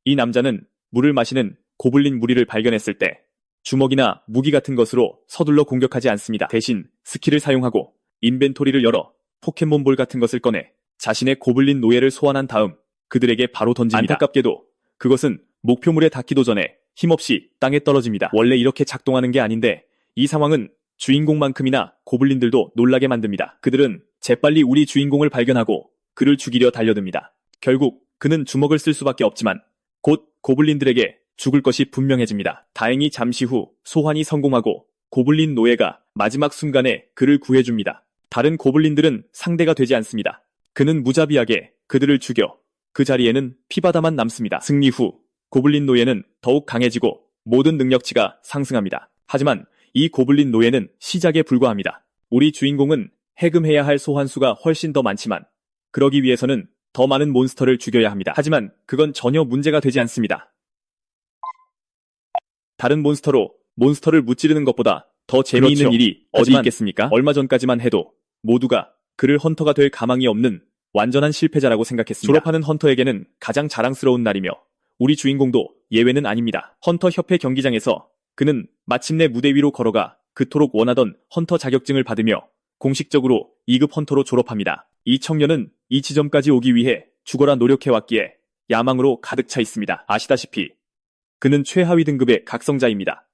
이 남자는 물을 마시는 고블린 무리를 발견했을 때 주먹이나 무기 같은 것으로 서둘러 공격하지 않습니다. 대신 스킬을 사용하고 인벤토리를 열어 포켓몬볼 같은 것을 꺼내 자신의 고블린 노예를 소환한 다음 그들에게 바로 던집니다. 안타깝게도 그것은 목표물에 닿기도 전에 힘없이 땅에 떨어집니다. 원래 이렇게 작동하는 게 아닌데 이 상황은 주인공만큼이나 고블린들도 놀라게 만듭니다. 그들은 재빨리 우리 주인공을 발견하고 그를 죽이려 달려듭니다. 결국 그는 주먹을 쓸 수밖에 없지만 곧 고블린들에게 죽을 것이 분명해집니다. 다행히 잠시 후 소환이 성공하고 고블린 노예가 마지막 순간에 그를 구해줍니다. 다른 고블린들은 상대가 되지 않습니다. 그는 무자비하게 그들을 죽여 그 자리에는 피바다만 남습니다. 승리 후 고블린 노예는 더욱 강해지고 모든 능력치가 상승합니다. 하지만 이 고블린 노예는 시작에 불과합니다. 우리 주인공은 해금해야 할 소환수가 훨씬 더 많지만 그러기 위해서는 더 많은 몬스터를 죽여야 합니다. 하지만 그건 전혀 문제가 되지 않습니다. 다른 몬스터로 몬스터를 무찌르는 것보다 더 재미있는 그렇죠. 일이 어디 있겠습니까? 얼마 전까지만 해도 모두가 그를 헌터가 될 가망이 없는 완전한 실패자라고 생각했습니다. 졸업하는 헌터에게는 가장 자랑스러운 날이며 우리 주인공도 예외는 아닙니다. 헌터 협회 경기장에서 그는 마침내 무대 위로 걸어가 그토록 원하던 헌터 자격증을 받으며 공식적으로 2급 헌터로 졸업합니다. 이 청년은 이 지점까지 오기 위해 죽어라 노력해왔기에 야망으로 가득 차 있습니다. 아시다시피 그는 최하위 등급의 각성자입니다.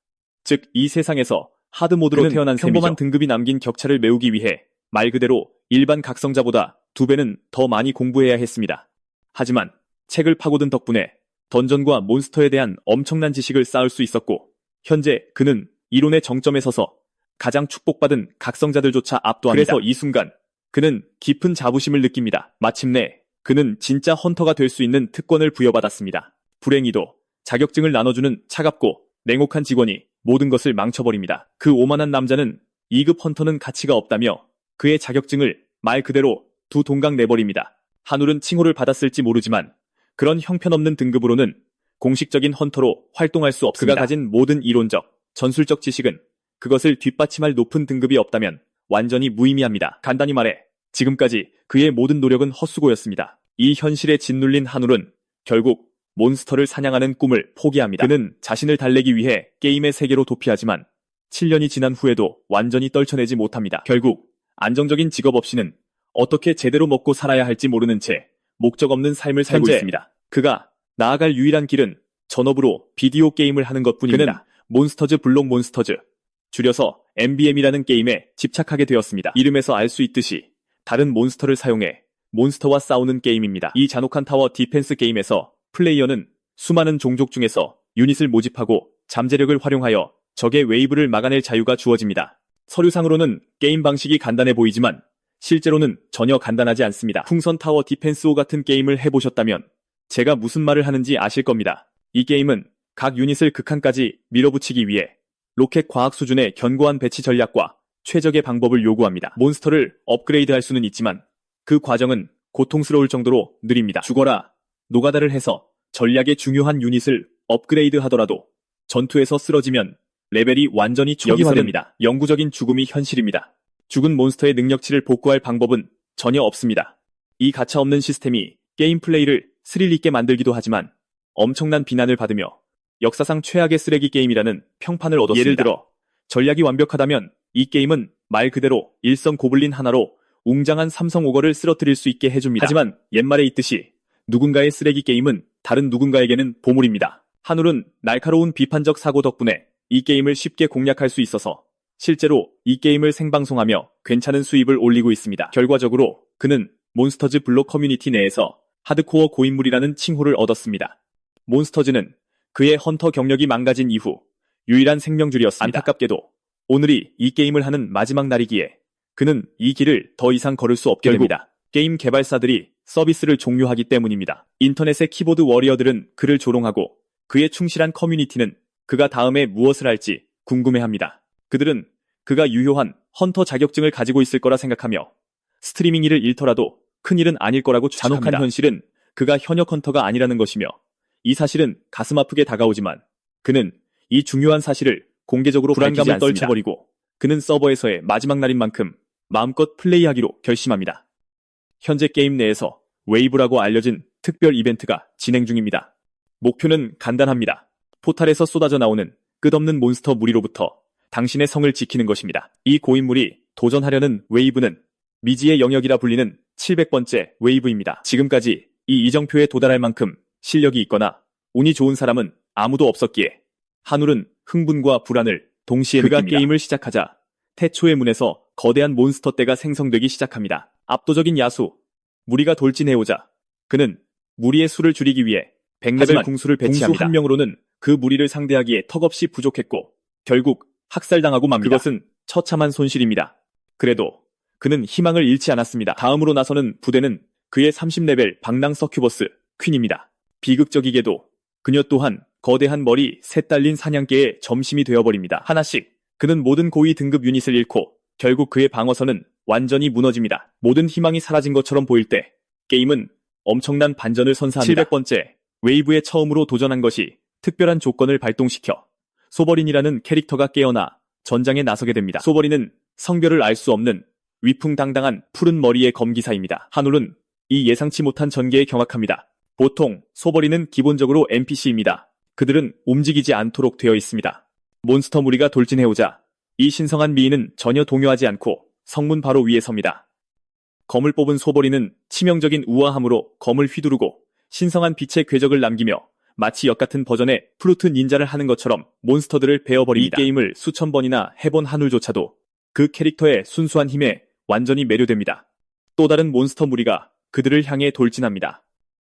즉 이 세상에서 하드모드로 태어난 평범한 등급이 남긴 격차를 메우기 위해 말 그대로 일반 각성자보다 2배는 더 많이 공부해야 했습니다. 하지만 책을 파고든 덕분에 던전과 몬스터에 대한 엄청난 지식을 쌓을 수 있었고 현재 그는 이론의 정점에 서서 가장 축복받은 각성자들조차 압도합니다. 그래서 이 순간 그는 깊은 자부심을 느낍니다. 마침내 그는 진짜 헌터가 될 수 있는 특권을 부여받았습니다. 불행히도 자격증을 나눠주는 차갑고 냉혹한 직원이 모든 것을 망쳐버립니다. 그 오만한 남자는 2급 헌터는 가치가 없다며 그의 자격증을 말 그대로 두 동강 내버립니다. 한울은 칭호를 받았을지 모르지만 그런 형편없는 등급으로는 공식적인 헌터로 활동할 수 없습니다. 그가 가진 모든 이론적, 전술적 지식은 그것을 뒷받침할 높은 등급이 없다면 완전히 무의미합니다. 간단히 말해 지금까지 그의 모든 노력은 헛수고였습니다. 이 현실에 짓눌린 한울은 결국 몬스터를 사냥하는 꿈을 포기합니다. 그는 자신을 달래기 위해 게임의 세계로 도피하지만 7년이 지난 후에도 완전히 떨쳐내지 못합니다. 결국 안정적인 직업 없이는 어떻게 제대로 먹고 살아야 할지 모르는 채 목적 없는 삶을 살고 있습니다. 그가 나아갈 유일한 길은 전업으로 비디오 게임을 하는 것뿐입니다. 그는 몬스터즈 블록 몬스터즈, 줄여서 MBM이라는 게임에 집착하게 되었습니다. 이름에서 알 수 있듯이 다른 몬스터를 사용해 몬스터와 싸우는 게임입니다. 이 잔혹한 타워 디펜스 게임에서 플레이어는 수많은 종족 중에서 유닛을 모집하고 잠재력을 활용하여 적의 웨이브를 막아낼 자유가 주어집니다. 서류상으로는 게임 방식이 간단해 보이지만 실제로는 전혀 간단하지 않습니다. 풍선 타워 디펜스 5 같은 게임을 해보셨다면 제가 무슨 말을 하는지 아실 겁니다. 이 게임은 각 유닛을 극한까지 밀어붙이기 위해 로켓 과학 수준의 견고한 배치 전략과 최적의 방법을 요구합니다. 몬스터를 업그레이드할 수는 있지만 그 과정은 고통스러울 정도로 느립니다. 죽어라, 노가다를 해서 전략의 중요한 유닛을 업그레이드 하더라도 전투에서 쓰러지면 레벨이 완전히 초기화됩니다. 영구적인 죽음이 현실입니다. 죽은 몬스터의 능력치를 복구할 방법은 전혀 없습니다. 이 가차없는 시스템이 게임 플레이를 스릴 있게 만들기도 하지만 엄청난 비난을 받으며 역사상 최악의 쓰레기 게임이라는 평판을 얻었습니다. 예를 들어 전략이 완벽하다면 이 게임은 말 그대로 일성 고블린 하나로 웅장한 삼성 오거를 쓰러뜨릴 수 있게 해줍니다. 하지만 옛말에 있듯이 누군가의 쓰레기 게임은 다른 누군가에게는 보물입니다. 한울은 날카로운 비판적 사고 덕분에 이 게임을 쉽게 공략할 수 있어서 실제로 이 게임을 생방송하며 괜찮은 수입을 올리고 있습니다. 결과적으로 그는 몬스터즈 블록 커뮤니티 내에서 하드코어 고인물이라는 칭호를 얻었습니다. 몬스터즈는 그의 헌터 경력이 망가진 이후 유일한 생명줄이었습니다. 안타깝게도 오늘이 이 게임을 하는 마지막 날이기에 그는 이 길을 더 이상 걸을 수 없게 됩니다. 게임 개발사들이 서비스를 종료하기 때문입니다. 인터넷의 키보드 워리어들은 그를 조롱하고 그의 충실한 커뮤니티는 그가 다음에 무엇을 할지 궁금해합니다. 그들은 그가 유효한 헌터 자격증을 가지고 있을 거라 생각하며 스트리밍 일을 잃더라도 큰일은 아닐 거라고 추측합니다. 잔혹한 현실은 그가 현역 헌터가 아니라는 것이며 이 사실은 가슴 아프게 다가오지만 그는 이 중요한 사실을 공개적으로 불안감을 떨쳐버리고 그는 서버에서의 마지막 날인 만큼 마음껏 플레이하기로 결심합니다. 현재 게임 내에서 웨이브라고 알려진 특별 이벤트가 진행 중입니다. 목표는 간단합니다. 포탈에서 쏟아져 나오는 끝없는 몬스터 무리로부터 당신의 성을 지키는 것입니다. 이 고인물이 도전하려는 웨이브는 미지의 영역이라 불리는 700번째 웨이브입니다. 지금까지 이 이정표에 도달할 만큼 실력이 있거나 운이 좋은 사람은 아무도 없었기에 한울은 흥분과 불안을 동시에 그가 느낍니다. 게임을 시작하자 태초의 문에서 거대한 몬스터 떼가 생성되기 시작합니다. 압도적인 야수, 무리가 돌진해오자 그는 무리의 수를 줄이기 위해 100레벨 궁수를 배치합니다. 궁수 한 명으로는 그 무리를 상대하기에 턱없이 부족했고 결국 학살당하고 맙니다. 그것은 처참한 손실입니다. 그래도 그는 희망을 잃지 않았습니다. 다음으로 나서는 부대는 그의 30레벨 방랑 서큐버스 퀸입니다. 비극적이게도 그녀 또한 거대한 머리 셋 달린 사냥개의 점심이 되어버립니다. 하나씩 그는 모든 고위 등급 유닛을 잃고 결국 그의 방어선은 완전히 무너집니다. 모든 희망이 사라진 것처럼 보일 때 게임은 엄청난 반전을 선사합니다. 700번째 웨이브에 처음으로 도전한 것이 특별한 조건을 발동시켜 소버린이라는 캐릭터가 깨어나 전장에 나서게 됩니다. 소버린은 성별을 알 수 없는 위풍당당한 푸른 머리의 검기사입니다. 한울은 이 예상치 못한 전개에 경악합니다. 보통 소버린은 기본적으로 NPC입니다. 그들은 움직이지 않도록 되어 있습니다. 몬스터 무리가 돌진해오자 이 신성한 미인은 전혀 동요하지 않고 성문 바로 위에 섭니다. 검을 뽑은 소버린은 치명적인 우아함으로 검을 휘두르고 신성한 빛의 궤적을 남기며 마치 역같은 버전의 플루트 닌자를 하는 것처럼 몬스터들을 베어버립니다. 이 게임을 수천 번이나 해본 한울조차도 그 캐릭터의 순수한 힘에 완전히 매료됩니다. 또 다른 몬스터 무리가 그들을 향해 돌진합니다.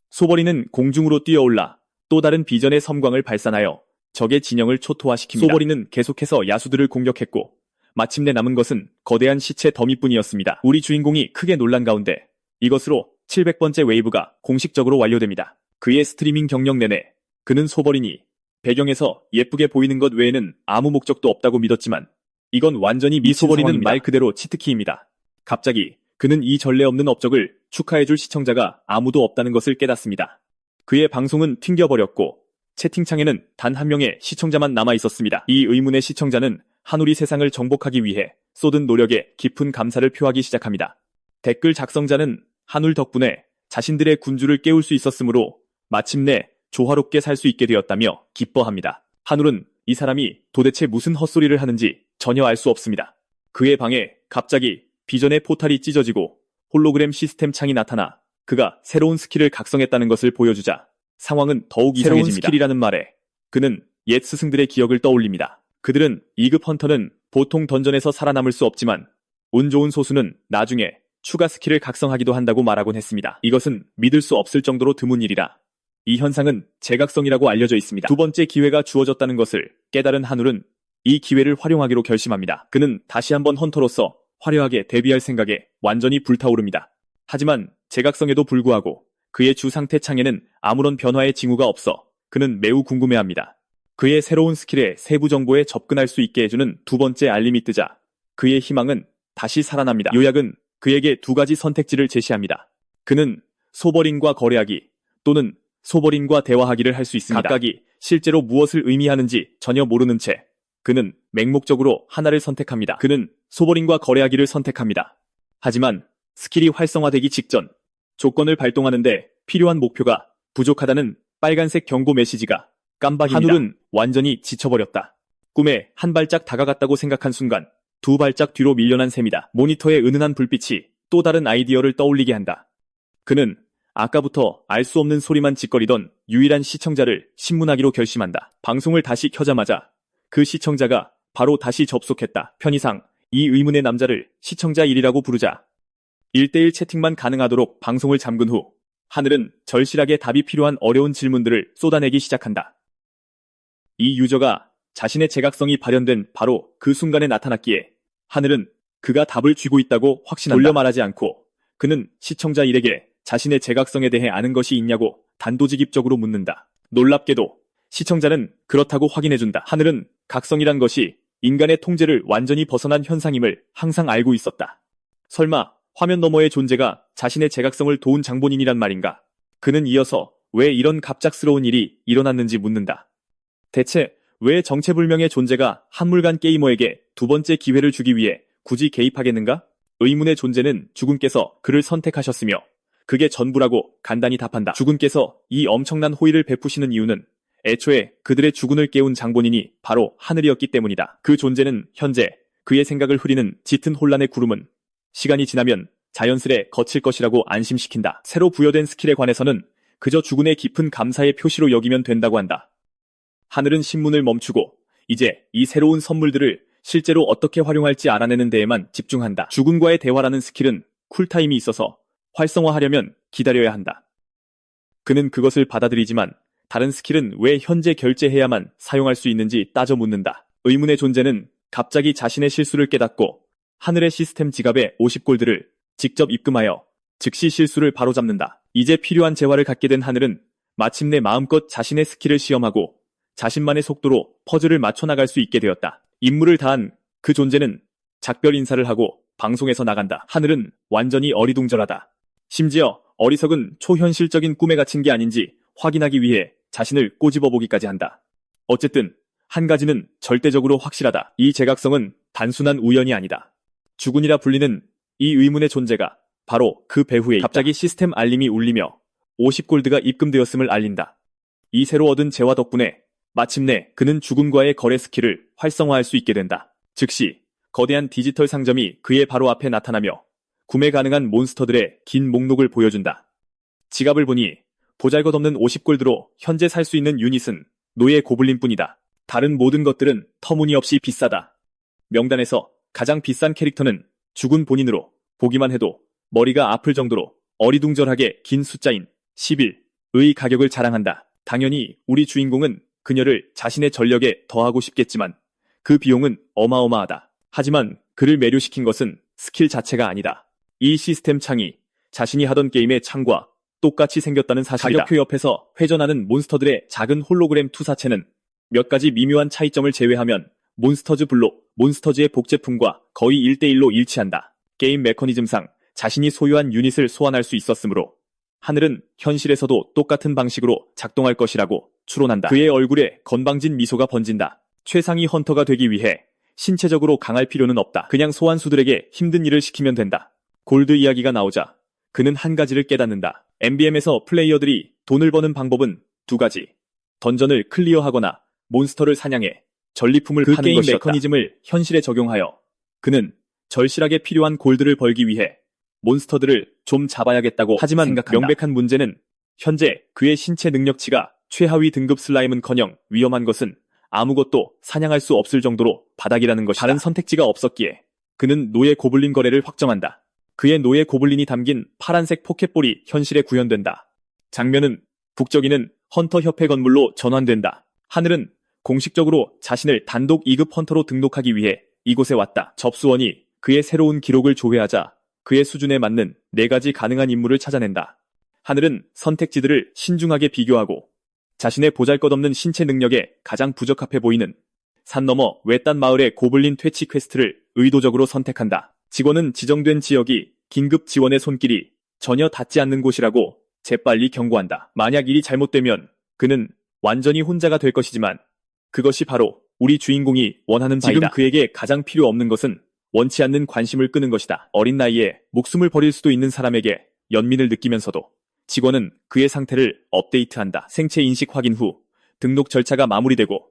소버린은 공중으로 뛰어올라 또 다른 비전의 섬광을 발산하여 적의 진영을 초토화시킵니다. 소버린은 계속해서 야수들을 공격했고 마침내 남은 것은 거대한 시체 더미뿐이었습니다. 우리 주인공이 크게 놀란 가운데 이것으로 700번째 웨이브가 공식적으로 완료됩니다. 그의 스트리밍 경력 내내 그는 소버린이 배경에서 예쁘게 보이는 것 외에는 아무 목적도 없다고 믿었지만 이건 완전히 소버린은 말 그대로 치트키입니다. 갑자기 그는 이 전례 없는 업적을 축하해줄 시청자가 아무도 없다는 것을 깨닫습니다. 그의 방송은 튕겨버렸고 채팅창에는 단 한 명의 시청자만 남아있었습니다. 이 의문의 시청자는 한울이 세상을 정복하기 위해 쏟은 노력에 깊은 감사를 표하기 시작합니다. 댓글 작성자는 한울 덕분에 자신들의 군주를 깨울 수 있었으므로 마침내 조화롭게 살 수 있게 되었다며 기뻐합니다. 한울은 이 사람이 도대체 무슨 헛소리를 하는지 전혀 알 수 없습니다. 그의 방에 갑자기 비전의 포탈이 찢어지고 홀로그램 시스템 창이 나타나 그가 새로운 스킬을 각성했다는 것을 보여주자 상황은 더욱 이상해집니다. 새로운 스킬이라는 말에 그는 옛 스승들의 기억을 떠올립니다. 그들은 2급 헌터는 보통 던전에서 살아남을 수 없지만 운 좋은 소수는 나중에 추가 스킬을 각성하기도 한다고 말하곤 했습니다. 이것은 믿을 수 없을 정도로 드문 일이라 이 현상은 제각성이라고 알려져 있습니다. 두 번째 기회가 주어졌다는 것을 깨달은 한울은 이 기회를 활용하기로 결심합니다. 그는 다시 한번 헌터로서 화려하게 데뷔할 생각에 완전히 불타오릅니다. 하지만 제각성에도 불구하고 그의 주 상태 창에는 아무런 변화의 징후가 없어 그는 매우 궁금해합니다. 그의 새로운 스킬의 세부 정보에 접근할 수 있게 해주는 두 번째 알림이 뜨자 그의 희망은 다시 살아납니다. 요약은 그에게 두 가지 선택지를 제시합니다. 그는 소버린과 거래하기 또는 소버린과 대화하기를 할 수 있습니다. 각각이 실제로 무엇을 의미하는지 전혀 모르는 채 그는 맹목적으로 하나를 선택합니다. 그는 소버린과 거래하기를 선택합니다. 하지만 스킬이 활성화되기 직전 조건을 발동하는데 필요한 목표가 부족하다는 빨간색 경고 메시지가 깜박입니다. 한울은 완전히 지쳐버렸다. 꿈에 한 발짝 다가갔다고 생각한 순간 두 발짝 뒤로 밀려난 셈이다. 모니터의 은은한 불빛이 또 다른 아이디어를 떠올리게 한다. 그는 아까부터 알 수 없는 소리만 짓거리던 유일한 시청자를 신문하기로 결심한다. 방송을 다시 켜자마자 그 시청자가 바로 다시 접속했다. 편의상 이 의문의 남자를 시청자 1이라고 부르자 1대1 채팅만 가능하도록 방송을 잠근 후 하늘은 절실하게 답이 필요한 어려운 질문들을 쏟아내기 시작한다. 이 유저가 자신의 제각성이 발현된 바로 그 순간에 나타났기에 하늘은 그가 답을 쥐고 있다고 확신한다. 돌려 말하지 않고 그는 시청자 1에게 자신의 제각성에 대해 아는 것이 있냐고 단도직입적으로 묻는다. 놀랍게도 시청자는 그렇다고 확인해준다. 하늘은 각성이란 것이 인간의 통제를 완전히 벗어난 현상임을 항상 알고 있었다. 설마 화면 너머의 존재가 자신의 제각성을 도운 장본인이란 말인가? 그는 이어서 왜 이런 갑작스러운 일이 일어났는지 묻는다. 대체 왜 정체불명의 존재가 한물간 게이머에게 두 번째 기회를 주기 위해 굳이 개입하겠는가? 의문의 존재는 주군께서 그를 선택하셨으며 그게 전부라고 간단히 답한다. 주군께서 이 엄청난 호의를 베푸시는 이유는 애초에 그들의 주군을 깨운 장본인이 바로 하늘이었기 때문이다. 그 존재는 현재 그의 생각을 흐리는 짙은 혼란의 구름은 시간이 지나면 자연스레 거칠 것이라고 안심시킨다. 새로 부여된 스킬에 관해서는 그저 주군의 깊은 감사의 표시로 여기면 된다고 한다. 하늘은 신문을 멈추고 이제 이 새로운 선물들을 실제로 어떻게 활용할지 알아내는 데에만 집중한다. 주군과의 대화라는 스킬은 쿨타임이 있어서 활성화하려면 기다려야 한다. 그는 그것을 받아들이지만 다른 스킬은 왜 현재 결제해야만 사용할 수 있는지 따져 묻는다. 의문의 존재는 갑자기 자신의 실수를 깨닫고 하늘의 시스템 지갑에 50골드를 직접 입금하여 즉시 실수를 바로잡는다. 이제 필요한 재화를 갖게 된 하늘은 마침내 마음껏 자신의 스킬을 시험하고 자신만의 속도로 퍼즐을 맞춰나갈 수 있게 되었다. 임무를 다한 그 존재는 작별 인사를 하고 방송에서 나간다. 하늘은 완전히 어리둥절하다. 심지어 어리석은 초현실적인 꿈에 갇힌 게 아닌지 확인하기 위해 자신을 꼬집어보기까지 한다. 어쨌든 한 가지는 절대적으로 확실하다. 이 제각성은 단순한 우연이 아니다. 주군이라 불리는 이 의문의 존재가 바로 그 배후에 갑자기 시스템 알림이 울리며 50골드가 입금되었음을 알린다. 이 새로 얻은 재화 덕분에 마침내 그는 주군과의 거래 스킬을 활성화할 수 있게 된다. 즉시 거대한 디지털 상점이 그의 바로 앞에 나타나며 구매 가능한 몬스터들의 긴 목록을 보여준다. 지갑을 보니 보잘것없는 50골드로 현재 살 수 있는 유닛은 노예 고블린뿐이다. 다른 모든 것들은 터무니없이 비싸다. 명단에서 가장 비싼 캐릭터는 주군 본인으로 보기만 해도 머리가 아플 정도로 어리둥절하게 긴 숫자인 11의 가격을 자랑한다. 당연히 우리 주인공은 그녀를 자신의 전력에 더하고 싶겠지만 그 비용은 어마어마하다. 하지만 그를 매료시킨 것은 스킬 자체가 아니다. 이 시스템 창이 자신이 하던 게임의 창과 똑같이 생겼다는 사실이다. 가격표 옆에서 회전하는 몬스터들의 작은 홀로그램 투사체는 몇 가지 미묘한 차이점을 제외하면 몬스터즈 블록, 몬스터즈의 복제품과 거의 1대1로 일치한다. 게임 메커니즘상 자신이 소유한 유닛을 소환할 수 있었으므로 하늘은 현실에서도 똑같은 방식으로 작동할 것이라고 추론한다. 그의 얼굴에 건방진 미소가 번진다. 최상위 헌터가 되기 위해 신체적으로 강할 필요는 없다. 그냥 소환수들에게 힘든 일을 시키면 된다. 골드 이야기가 나오자 그는 한 가지를 깨닫는다. MBM에서 플레이어들이 돈을 버는 방법은 두 가지. 던전을 클리어하거나 몬스터를 사냥해 전리품을 파는 게임 것이었다. 메커니즘을 현실에 적용하여 그는 절실하게 필요한 골드를 벌기 위해 몬스터들을 좀 잡아야겠다고 하지만 생각한다. 명백한 문제는 현재 그의 신체 능력치가 최하위 등급 슬라임은커녕 위험한 것은 아무것도 사냥할 수 없을 정도로 바닥이라는 것이다. 다른 선택지가 없었기에 그는 노예 고블린 거래를 확정한다. 그의 노예 고블린이 담긴 파란색 포켓볼이 현실에 구현된다. 장면은 북적이는 헌터 협회 건물로 전환된다. 하늘은 공식적으로 자신을 단독 2급 헌터로 등록하기 위해 이곳에 왔다. 접수원이 그의 새로운 기록을 조회하자 그의 수준에 맞는 4가지 가능한 임무를 찾아낸다. 하늘은 선택지들을 신중하게 비교하고 자신의 보잘것없는 신체 능력에 가장 부적합해 보이는 산 너머 외딴 마을의 고블린 퇴치 퀘스트를 의도적으로 선택한다. 직원은 지정된 지역이 긴급 지원의 손길이 전혀 닿지 않는 곳이라고 재빨리 경고한다. 만약 일이 잘못되면 그는 완전히 혼자가 될 것이지만 그것이 바로 우리 주인공이 원하는 바이다. 지금 그에게 가장 필요 없는 것은 원치 않는 관심을 끄는 것이다. 어린 나이에 목숨을 버릴 수도 있는 사람에게 연민을 느끼면서도 직원은 그의 상태를 업데이트한다. 생체 인식 확인 후 등록 절차가 마무리되고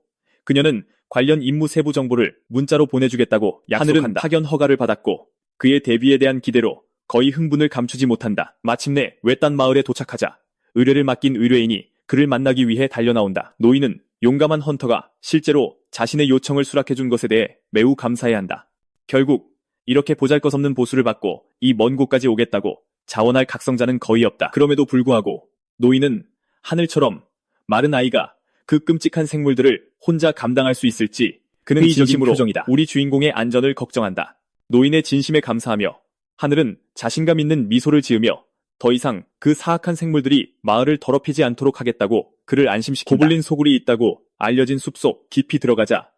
그녀는 관련 임무 세부 정보를 문자로 보내주겠다고 약속한다. 하늘은 파견 허가를 받았고 그의 데뷔에 대한 기대로 거의 흥분을 감추지 못한다. 마침내 외딴 마을에 도착하자 의뢰를 맡긴 의뢰인이 그를 만나기 위해 달려나온다. 노인은 용감한 헌터가 실제로 자신의 요청을 수락해준 것에 대해 매우 감사해야 한다. 결국 이렇게 보잘것없는 보수를 받고 이 먼 곳까지 오겠다고 자원할 각성자는 거의 없다. 그럼에도 불구하고 노인은 하늘처럼 마른 아이가 그 끔찍한 생물들을 혼자 감당할 수 있을지 그는 진심으로 표정이다. 우리 주인공의 안전을 걱정한다. 노인의 진심에 감사하며 하늘은 자신감 있는 미소를 지으며 더 이상 그 사악한 생물들이 마을을 더럽히지 않도록 하겠다고 그를 안심시킨다. 고블린 소굴이 있다고 알려진 숲속 깊이 들어가자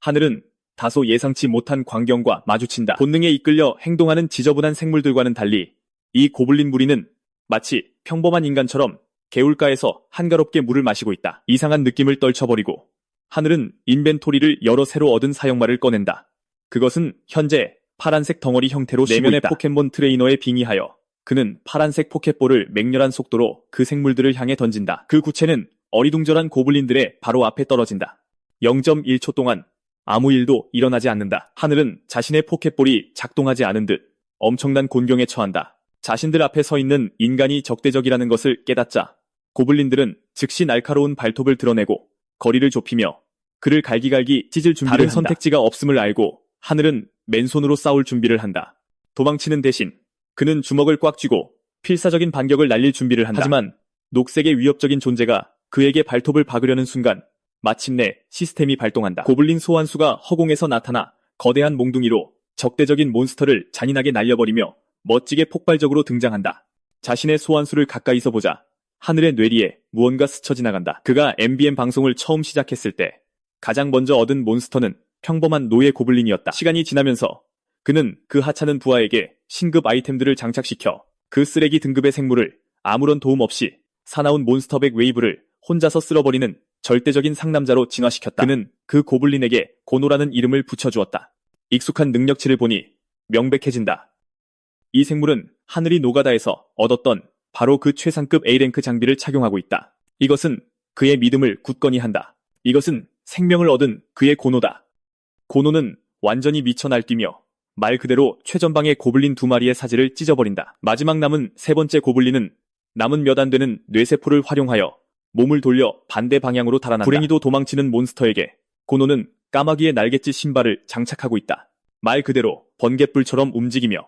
하늘은 다소 예상치 못한 광경과 마주친다. 본능에 이끌려 행동하는 지저분한 생물들과는 달리 이 고블린 무리는 마치 평범한 인간처럼 개울가에서 한가롭게 물을 마시고 있다. 이상한 느낌을 떨쳐버리고 하늘은 인벤토리를 열어 새로 얻은 사형말을 꺼낸다. 그것은 현재 파란색 덩어리 형태로 쉬고 있다. 내면의 포켓몬 트레이너에 빙의하여 그는 파란색 포켓볼을 맹렬한 속도로 그 생물들을 향해 던진다. 그 구체는 어리둥절한 고블린들의 바로 앞에 떨어진다. 0.1초 동안 아무 일도 일어나지 않는다. 하늘은 자신의 포켓볼이 작동하지 않은 듯 엄청난 곤경에 처한다. 자신들 앞에 서 있는 인간이 적대적이라는 것을 깨닫자 고블린들은 즉시 날카로운 발톱을 드러내고 거리를 좁히며 그를 갈기갈기 찢을 준비를 다른 한다. 선택지가 없음을 알고 하늘은 맨손으로 싸울 준비를 한다. 도망치는 대신 그는 주먹을 꽉 쥐고 필사적인 반격을 날릴 준비를 한다. 하지만 녹색의 위협적인 존재가 그에게 발톱을 박으려는 순간 마침내 시스템이 발동한다. 고블린 소환수가 허공에서 나타나 거대한 몽둥이로 적대적인 몬스터를 잔인하게 날려버리며 멋지게 폭발적으로 등장한다. 자신의 소환수를 가까이서 보자 하늘의 뇌리에 무언가 스쳐 지나간다. 그가 MBN 방송을 처음 시작했을 때 가장 먼저 얻은 몬스터는 평범한 노예 고블린이었다. 시간이 지나면서 그는 그 하찮은 부하에게 신급 아이템들을 장착시켜 그 쓰레기 등급의 생물을 아무런 도움 없이 사나운 몬스터백 웨이브를 혼자서 쓸어버리는 절대적인 상남자로 진화시켰다. 그는 그 고블린에게 고노라는 이름을 붙여주었다. 익숙한 능력치를 보니 명백해진다. 이 생물은 하늘이 노가다에서 얻었던 바로 그 최상급 A랭크 장비를 착용하고 있다. 이것은 그의 믿음을 굳건히 한다. 이것은 생명을 얻은 그의 고노다. 고노는 완전히 미쳐 날뛰며 말 그대로 최전방의 고블린 2마리의 사지를 찢어버린다. 마지막 남은 세 번째 고블린은 남은 몇 안 되는 뇌세포를 활용하여 몸을 돌려 반대 방향으로 달아난다. 불행히도 도망치는 몬스터에게 고노는 까마귀의 날갯짓 신발을 장착하고 있다. 말 그대로 번갯불처럼 움직이며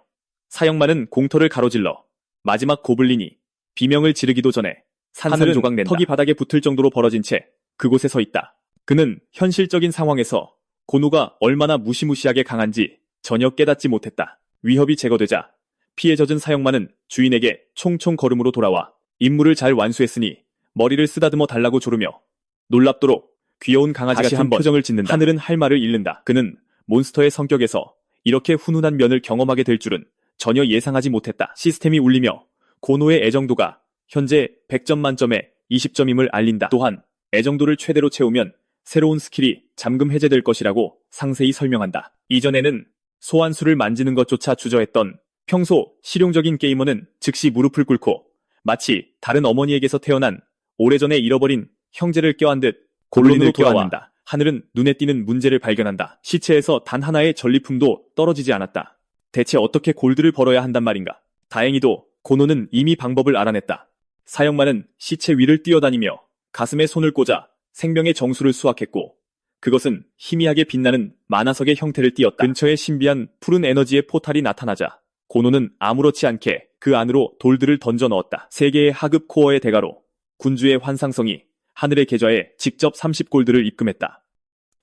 사형 많은 공터를 가로질러 마지막 고블린이 비명을 지르기도 전에 산산조각낸다. 턱이 바닥에 붙을 정도로 벌어진 채 그곳에 서 있다. 그는 현실적인 상황에서 고노가 얼마나 무시무시하게 강한지 전혀 깨닫지 못했다. 위협이 제거되자 피에 젖은 사형만은 주인에게 총총 걸음으로 돌아와 임무를 잘 완수했으니 머리를 쓰다듬어 달라고 조르며 놀랍도록 귀여운 강아지 같은 한번 표정을 짓는다. 하늘은 할 말을 잃는다. 그는 몬스터의 성격에서 이렇게 훈훈한 면을 경험하게 될 줄은 전혀 예상하지 못했다. 시스템이 울리며 고노의 애정도가 현재 100점 만점에 20점임을 알린다. 또한 애정도를 최대로 채우면 새로운 스킬이 잠금 해제될 것이라고 상세히 설명한다. 이전에는 소환수를 만지는 것조차 주저했던 평소 실용적인 게이머는 즉시 무릎을 꿇고 마치 다른 어머니에게서 태어난 오래전에 잃어버린 형제를 껴안 듯 고블린으로 돌아왔다. 하늘은 눈에 띄는 문제를 발견한다. 시체에서 단 하나의 전리품도 떨어지지 않았다. 대체 어떻게 골드를 벌어야 한단 말인가? 다행히도 고노는 이미 방법을 알아냈다. 사형만은 시체 위를 뛰어다니며 가슴에 손을 꽂아 생명의 정수를 수확했고 그것은 희미하게 빛나는 만화석의 형태를 띠었다. 근처에 신비한 푸른 에너지의 포탈이 나타나자 고노는 아무렇지 않게 그 안으로 돌들을 던져 넣었다. 세계의 하급 코어의 대가로 군주의 환상성이 하늘의 계좌에 직접 30골드를 입금했다.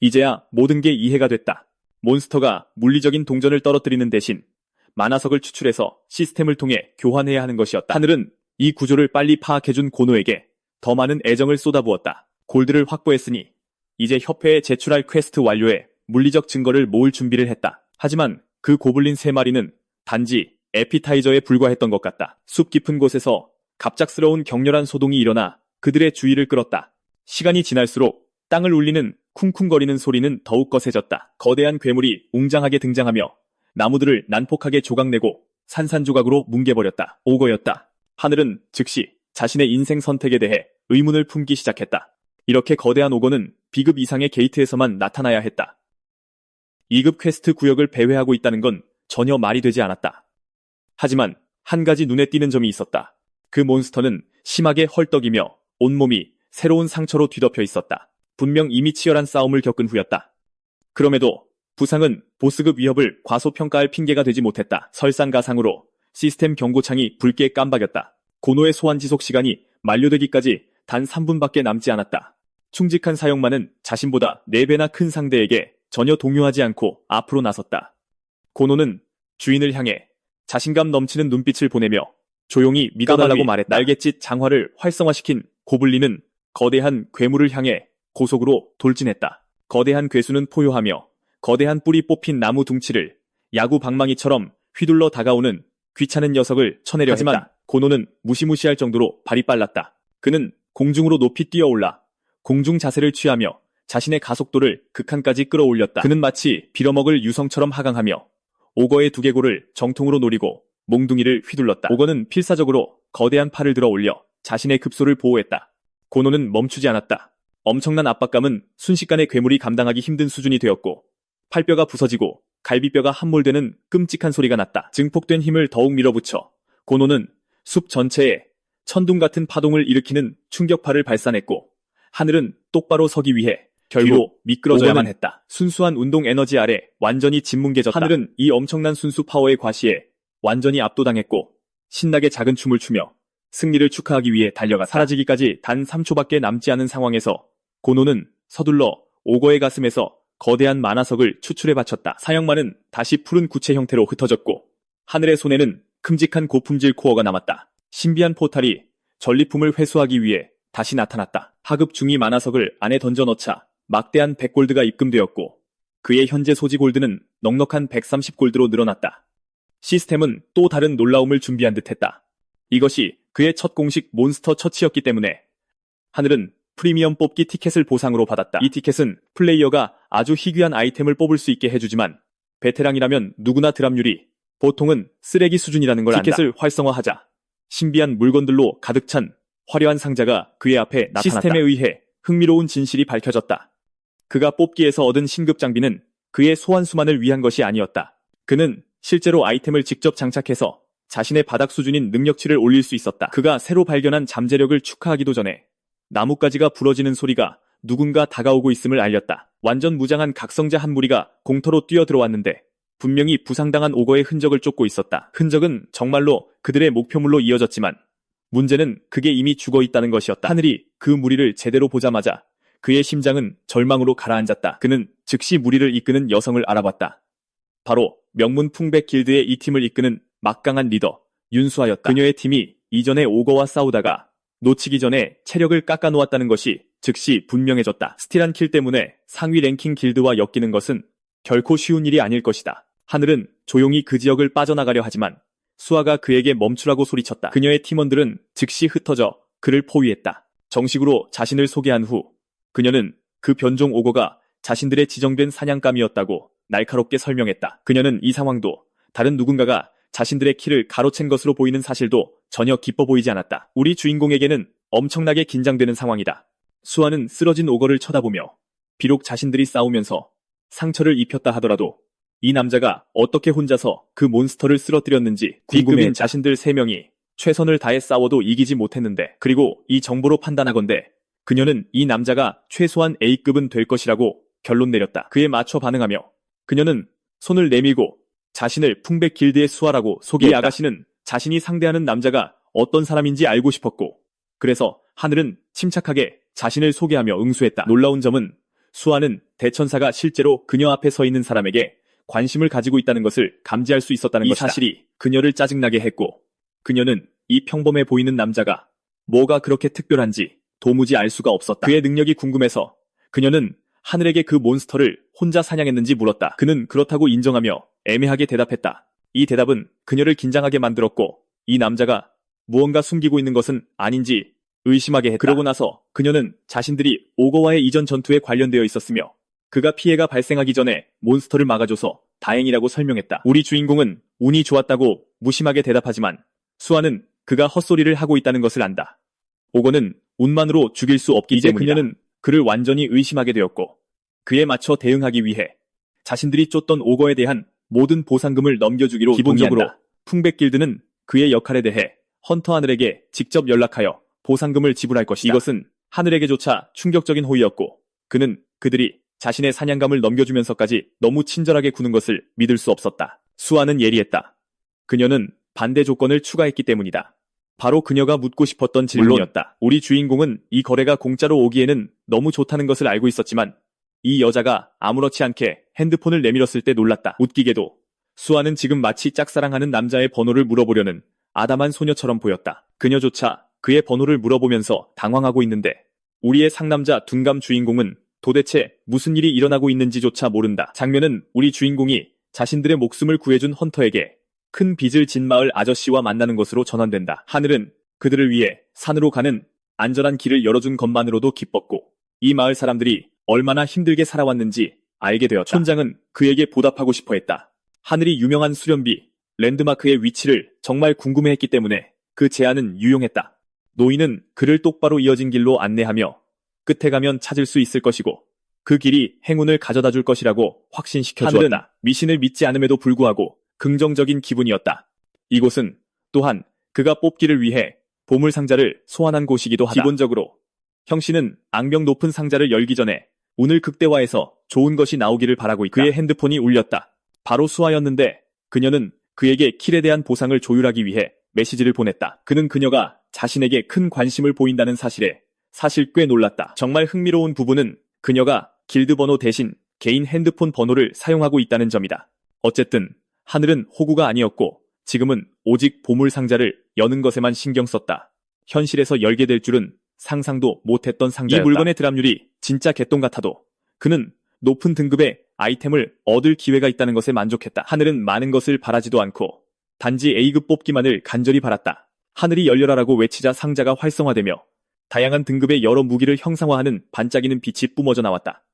이제야 모든 게 이해가 됐다. 몬스터가 물리적인 동전을 떨어뜨리는 대신 만화석을 추출해서 시스템을 통해 교환해야 하는 것이었다. 하늘은 이 구조를 빨리 파악해준 고노에게 더 많은 애정을 쏟아부었다. 골드를 확보했으니 이제 협회에 제출할 퀘스트 완료에 물리적 증거를 모을 준비를 했다. 하지만 그 고블린 3마리는 단지 에피타이저에 불과했던 것 같다. 숲 깊은 곳에서 갑작스러운 격렬한 소동이 일어나 그들의 주의를 끌었다. 시간이 지날수록 땅을 울리는 쿵쿵거리는 소리는 더욱 거세졌다. 거대한 괴물이 웅장하게 등장하며 나무들을 난폭하게 조각내고 산산조각으로 뭉개버렸다. 오거였다. 하늘은 즉시 자신의 인생 선택에 대해 의문을 품기 시작했다. 이렇게 거대한 오거는 B급 이상의 게이트에서만 나타나야 했다. 2급 퀘스트 구역을 배회하고 있다는 건 전혀 말이 되지 않았다. 하지만 한 가지 눈에 띄는 점이 있었다. 그 몬스터는 심하게 헐떡이며 온몸이 새로운 상처로 뒤덮여 있었다. 분명 이미 치열한 싸움을 겪은 후였다. 그럼에도 부상은 보스급 위협을 과소평가할 핑계가 되지 못했다. 설상가상으로 시스템 경고창이 붉게 깜박였다. 고노의 소환 지속 시간이 만료되기까지 단 3분밖에 남지 않았다. 충직한 사형만은 자신보다 4배나 큰 상대에게 전혀 동요하지 않고 앞으로 나섰다. 고노는 주인을 향해 자신감 넘치는 눈빛을 보내며 조용히 믿어달라고 말했다. 날갯짓 장화를 활성화시킨 고블린은 거대한 괴물을 향해 고속으로 돌진했다. 거대한 괴수는 포효하며 거대한 뿔이 뽑힌 나무 둥치를 야구 방망이처럼 휘둘러 다가오는 귀찮은 녀석을 쳐내려 하지만 했다. 고노는 무시무시할 정도로 발이 빨랐다. 그는 공중으로 높이 뛰어올라 공중 자세를 취하며 자신의 가속도를 극한까지 끌어올렸다. 그는 마치 빌어먹을 유성처럼 하강하며 오거의 두개골을 정통으로 노리고 몽둥이를 휘둘렀다. 오건은 필사적으로 거대한 팔을 들어 올려 자신의 급소를 보호했다. 고노는 멈추지 않았다. 엄청난 압박감은 순식간에 괴물이 감당하기 힘든 수준이 되었고 팔뼈가 부서지고 갈비뼈가 함몰되는 끔찍한 소리가 났다. 증폭된 힘을 더욱 밀어붙여 고노는 숲 전체에 천둥 같은 파동을 일으키는 충격파를 발산했고 하늘은 똑바로 서기 위해 결국 미끄러져야만 했다. 순수한 운동 에너지 아래 완전히 짓뭉개졌다. 하늘은 이 엄청난 순수 파워의 과시에 완전히 압도당했고 신나게 작은 춤을 추며 승리를 축하하기 위해 달려가 사라지기까지 단 3초밖에 남지 않은 상황에서 고노는 서둘러 오거의 가슴에서 거대한 만화석을 추출해 바쳤다. 사형만은 다시 푸른 구체 형태로 흩어졌고 하늘의 손에는 큼직한 고품질 코어가 남았다. 신비한 포탈이 전리품을 회수하기 위해 다시 나타났다. 하급 중위 만화석을 안에 던져 넣자 막대한 100골드가 입금되었고 그의 현재 소지 골드는 넉넉한 130골드로 늘어났다. 시스템은 또 다른 놀라움을 준비한 듯했다. 이것이 그의 첫 공식 몬스터 처치였기 때문에 하늘은 프리미엄 뽑기 티켓을 보상으로 받았다. 이 티켓은 플레이어가 아주 희귀한 아이템을 뽑을 수 있게 해주지만 베테랑이라면 누구나 드랍률이 보통은 쓰레기 수준이라는 걸 안다. 티켓을 활성화하자 신비한 물건들로 가득 찬 화려한 상자가 그의 앞에 나타났다. 시스템에 의해 흥미로운 진실이 밝혀졌다. 그가 뽑기에서 얻은 신급 장비는 그의 소환수만을 위한 것이 아니었다. 그는 실제로 아이템을 직접 장착해서 자신의 바닥 수준인 능력치를 올릴 수 있었다. 그가 새로 발견한 잠재력을 축하하기도 전에 나뭇가지가 부러지는 소리가 누군가 다가오고 있음을 알렸다. 완전 무장한 각성자 한 무리가 공터로 뛰어들어왔는데 분명히 부상당한 오거의 흔적을 쫓고 있었다. 흔적은 정말로 그들의 목표물로 이어졌지만 문제는 그게 이미 죽어있다는 것이었다. 하늘이 그 무리를 제대로 보자마자 그의 심장은 절망으로 가라앉았다. 그는 즉시 무리를 이끄는 여성을 알아봤다. 바로 명문 풍백 길드의 이 팀을 이끄는 막강한 리더 윤수아였다. 그녀의 팀이 이전에 오거와 싸우다가 놓치기 전에 체력을 깎아놓았다는 것이 즉시 분명해졌다. 스틸한 킬 때문에 상위 랭킹 길드와 엮이는 것은 결코 쉬운 일이 아닐 것이다. 하늘은 조용히 그 지역을 빠져나가려 하지만 수아가 그에게 멈추라고 소리쳤다. 그녀의 팀원들은 즉시 흩어져 그를 포위했다. 정식으로 자신을 소개한 후 그녀는 그 변종 오거가 자신들의 지정된 사냥감이었다고 날카롭게 설명했다. 그녀는 이 상황도 다른 누군가가 자신들의 키를 가로챈 것으로 보이는 사실도 전혀 기뻐 보이지 않았다. 우리 주인공에게는 엄청나게 긴장되는 상황이다. 수아는 쓰러진 오거를 쳐다보며 비록 자신들이 싸우면서 상처를 입혔다 하더라도 이 남자가 어떻게 혼자서 그 몬스터를 쓰러뜨렸는지 D급인 자신들 3명이 최선을 다해 싸워도 이기지 못했는데 그리고 이 정보로 판단하건대 그녀는 이 남자가 최소한 A급은 될 것이라고 결론 내렸다. 그에 맞춰 반응하며 그녀는 손을 내밀고 자신을 풍백 길드의 수아라고 소개했다. 이 아가씨는 자신이 상대하는 남자가 어떤 사람인지 알고 싶었고 그래서 하늘은 침착하게 자신을 소개하며 응수했다. 놀라운 점은 수아는 대천사가 실제로 그녀 앞에 서 있는 사람에게 관심을 가지고 있다는 것을 감지할 수 있었다는 것이다. 이 사실이 그녀를 짜증나게 했고 그녀는 이 평범해 보이는 남자가 뭐가 그렇게 특별한지 도무지 알 수가 없었다. 그의 능력이 궁금해서 그녀는 하늘에게 그 몬스터를 혼자 사냥했는지 물었다. 그는 그렇다고 인정하며 애매하게 대답했다. 이 대답은 그녀를 긴장하게 만들었고 이 남자가 무언가 숨기고 있는 것은 아닌지 의심하게 했다. 그러고 나서 그녀는 자신들이 오거와의 이전 전투에 관련되어 있었으며 그가 피해가 발생하기 전에 몬스터를 막아줘서 다행이라고 설명했다. 우리 주인공은 운이 좋았다고 무심하게 대답하지만 수아는 그가 헛소리를 하고 있다는 것을 안다. 오거는 운만으로 죽일 수 없기 때문이다. 이제 그녀는 그를 완전히 의심하게 되었고 그에 맞춰 대응하기 위해 자신들이 쫓던 오거에 대한 모든 보상금을 넘겨주기로 기본적으로 동의한다. 풍백 길드는 그의 역할에 대해 헌터 하늘에게 직접 연락하여 보상금을 지불할 것이다. 이것은 하늘에게조차 충격적인 호의였고 그는 그들이 자신의 사냥감을 넘겨주면서까지 너무 친절하게 구는 것을 믿을 수 없었다. 수아는 예리했다. 그녀는 반대 조건을 추가했기 때문이다. 바로 그녀가 묻고 싶었던 질문이었다. 물론 우리 주인공은 이 거래가 공짜로 오기에는 너무 좋다는 것을 알고 있었지만 이 여자가 아무렇지 않게 핸드폰을 내밀었을 때 놀랐다. 웃기게도 수아는 지금 마치 짝사랑하는 남자의 번호를 물어보려는 아담한 소녀처럼 보였다. 그녀조차 그의 번호를 물어보면서 당황하고 있는데 우리의 상남자 둔감 주인공은 도대체 무슨 일이 일어나고 있는지조차 모른다. 장면은 우리 주인공이 자신들의 목숨을 구해준 헌터에게 큰 빚을 진 마을 아저씨와 만나는 것으로 전환된다. 하늘은 그들을 위해 산으로 가는 안전한 길을 열어준 것만으로도 기뻤고 이 마을 사람들이 얼마나 힘들게 살아왔는지 알게 되었다. 촌장은 그에게 보답하고 싶어 했다. 하늘이 유명한 수련비 랜드마크의 위치를 정말 궁금해했기 때문에 그 제안은 유용했다. 노인은 그를 똑바로 이어진 길로 안내하며 끝에 가면 찾을 수 있을 것이고 그 길이 행운을 가져다 줄 것이라고 확신시켜 주었다. 하늘은 미신을 믿지 않음에도 불구하고 긍정적인 기분이었다. 이곳은 또한 그가 뽑기를 위해 보물상자를 소환한 곳이기도 하다. 기본적으로 형씨는 악명 높은 상자를 열기 전에 운을 극대화해서 좋은 것이 나오기를 바라고 있다. 그의 핸드폰이 울렸다. 바로 수아였는데 그녀는 그에게 킬에 대한 보상을 조율하기 위해 메시지를 보냈다. 그는 그녀가 자신에게 큰 관심을 보인다는 사실에 사실 꽤 놀랐다. 정말 흥미로운 부분은 그녀가 길드 번호 대신 개인 핸드폰 번호를 사용하고 있다는 점이다. 어쨌든 하늘은 호구가 아니었고 지금은 오직 보물상자를 여는 것에만 신경 썼다. 현실에서 열게 될 줄은 상상도 못했던 상자였다. 이 물건의 드랍률이 진짜 개똥 같아도 그는 높은 등급의 아이템을 얻을 기회가 있다는 것에 만족했다. 하늘은 많은 것을 바라지도 않고 단지 A급 뽑기만을 간절히 바랐다. 하늘이 열려라라고 외치자 상자가 활성화되며 다양한 등급의 여러 무기를 형상화하는 반짝이는 빛이 뿜어져 나왔다.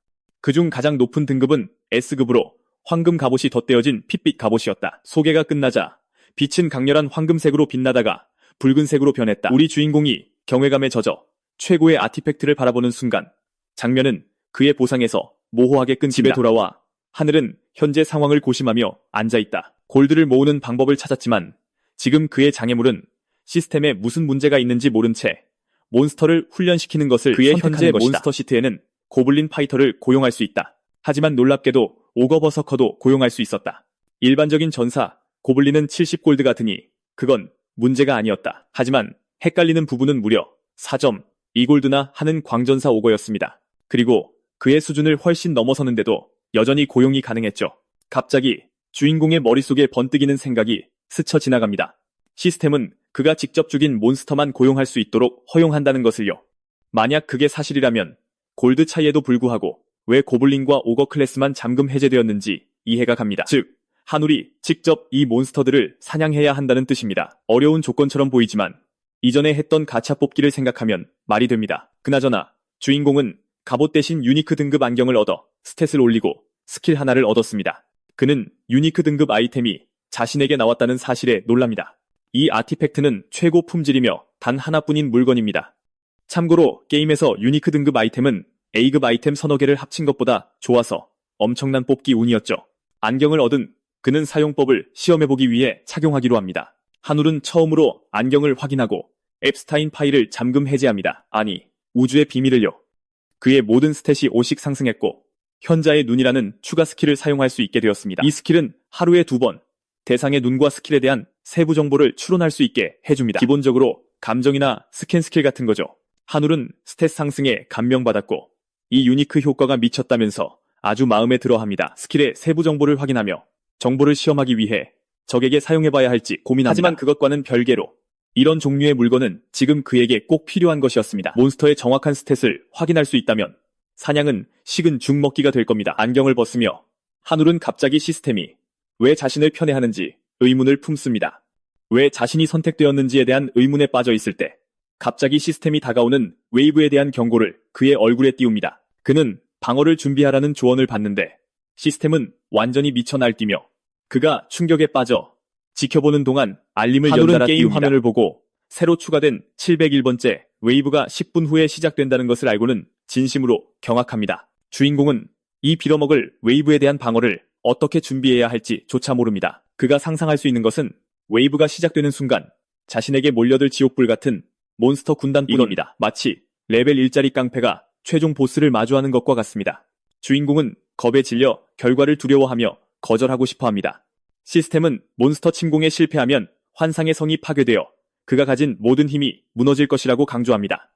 그중 가장 높은 등급은 S급으로 황금 갑옷이 덧대어진 핏빛 갑옷이었다. 소개가 끝나자 빛은 강렬한 황금색으로 빛나다가 붉은색으로 변했다. 우리 주인공이 경외감에 젖어 최고의 아티팩트를 바라보는 순간 장면은 그의 보상에서 모호하게 끊긴다. 집에 돌아와 하늘은 현재 상황을 고심하며 앉아있다. 골드를 모으는 방법을 찾았지만 지금 그의 장애물은 시스템에 무슨 문제가 있는지 모른 채 몬스터를 훈련시키는 것을 그의 현재 몬스터 시트에는 고블린 파이터를 고용할 수 있다. 하지만 놀랍게도 오거버서커도 고용할 수 있었다. 일반적인 전사 고블린은 70골드가 드니 그건 문제가 아니었다. 하지만 헷갈리는 부분은 무려 4.2골드나 하는 광전사 오거였습니다. 그리고 그의 수준을 훨씬 넘어서는데도 여전히 고용이 가능했죠. 갑자기 주인공의 머릿속에 번뜩이는 생각이 스쳐 지나갑니다. 시스템은 그가 직접 죽인 몬스터만 고용할 수 있도록 허용한다는 것을요. 만약 그게 사실이라면 골드 차이에도 불구하고 왜 고블린과 오거 클래스만 잠금 해제되었는지 이해가 갑니다. 즉, 하늘이 직접 이 몬스터들을 사냥해야 한다는 뜻입니다. 어려운 조건처럼 보이지만 이전에 했던 가챠 뽑기를 생각하면 말이 됩니다. 그나저나 주인공은 갑옷 대신 유니크 등급 안경을 얻어 스탯을 올리고 스킬 하나를 얻었습니다. 그는 유니크 등급 아이템이 자신에게 나왔다는 사실에 놀랍니다. 이 아티팩트는 최고 품질이며 단 하나뿐인 물건입니다. 참고로 게임에서 유니크 등급 아이템은 A급 아이템 서너 개를 합친 것보다 좋아서 엄청난 뽑기 운이었죠. 안경을 얻은 그는 사용법을 시험해보기 위해 착용하기로 합니다. 하늘은 처음으로 안경을 확인하고 앱스타인 파일을 잠금 해제합니다. 아니, 우주의 비밀을요. 그의 모든 스탯이 5씩 상승했고 현자의 눈이라는 추가 스킬을 사용할 수 있게 되었습니다. 이 스킬은 하루에 2번 대상의 눈과 스킬에 대한 세부 정보를 추론할 수 있게 해줍니다. 기본적으로 감정이나 스캔 스킬 같은 거죠. 하늘은 스탯 상승에 감명받았고 이 유니크 효과가 미쳤다면서 아주 마음에 들어합니다. 스킬의 세부 정보를 확인하며 정보를 시험하기 위해 적에게 사용해봐야 할지 고민합니다. 하지만 그것과는 별개로 이런 종류의 물건은 지금 그에게 꼭 필요한 것이었습니다. 몬스터의 정확한 스탯을 확인할 수 있다면 사냥은 식은 죽 먹기가 될 겁니다. 안경을 벗으며 하늘은 갑자기 시스템이 왜 자신을 편애하는지 의문을 품습니다. 왜 자신이 선택되었는지에 대한 의문에 빠져 있을 때 갑자기 시스템이 다가오는 웨이브에 대한 경고를 그의 얼굴에 띄웁니다. 그는 방어를 준비하라는 조언을 받는데 시스템은 완전히 미쳐 날뛰며 그가 충격에 빠져 지켜보는 동안 알림을 연달아 게임 띄웁니다. 화면을 보고 새로 추가된 701번째 웨이브가 10분 후에 시작된다는 것을 알고는 진심으로 경악합니다. 주인공은 이 빌어먹을 웨이브에 대한 방어를 어떻게 준비해야 할지 조차 모릅니다. 그가 상상할 수 있는 것은 웨이브가 시작되는 순간 자신에게 몰려들 지옥불 같은 몬스터 군단뿐입니다. 마치 레벨 1짜리 깡패가 최종 보스를 마주하는 것과 같습니다. 주인공은 겁에 질려 결과를 두려워하며 거절하고 싶어합니다. 시스템은 몬스터 침공에 실패하면 환상의 성이 파괴되어 그가 가진 모든 힘이 무너질 것이라고 강조합니다.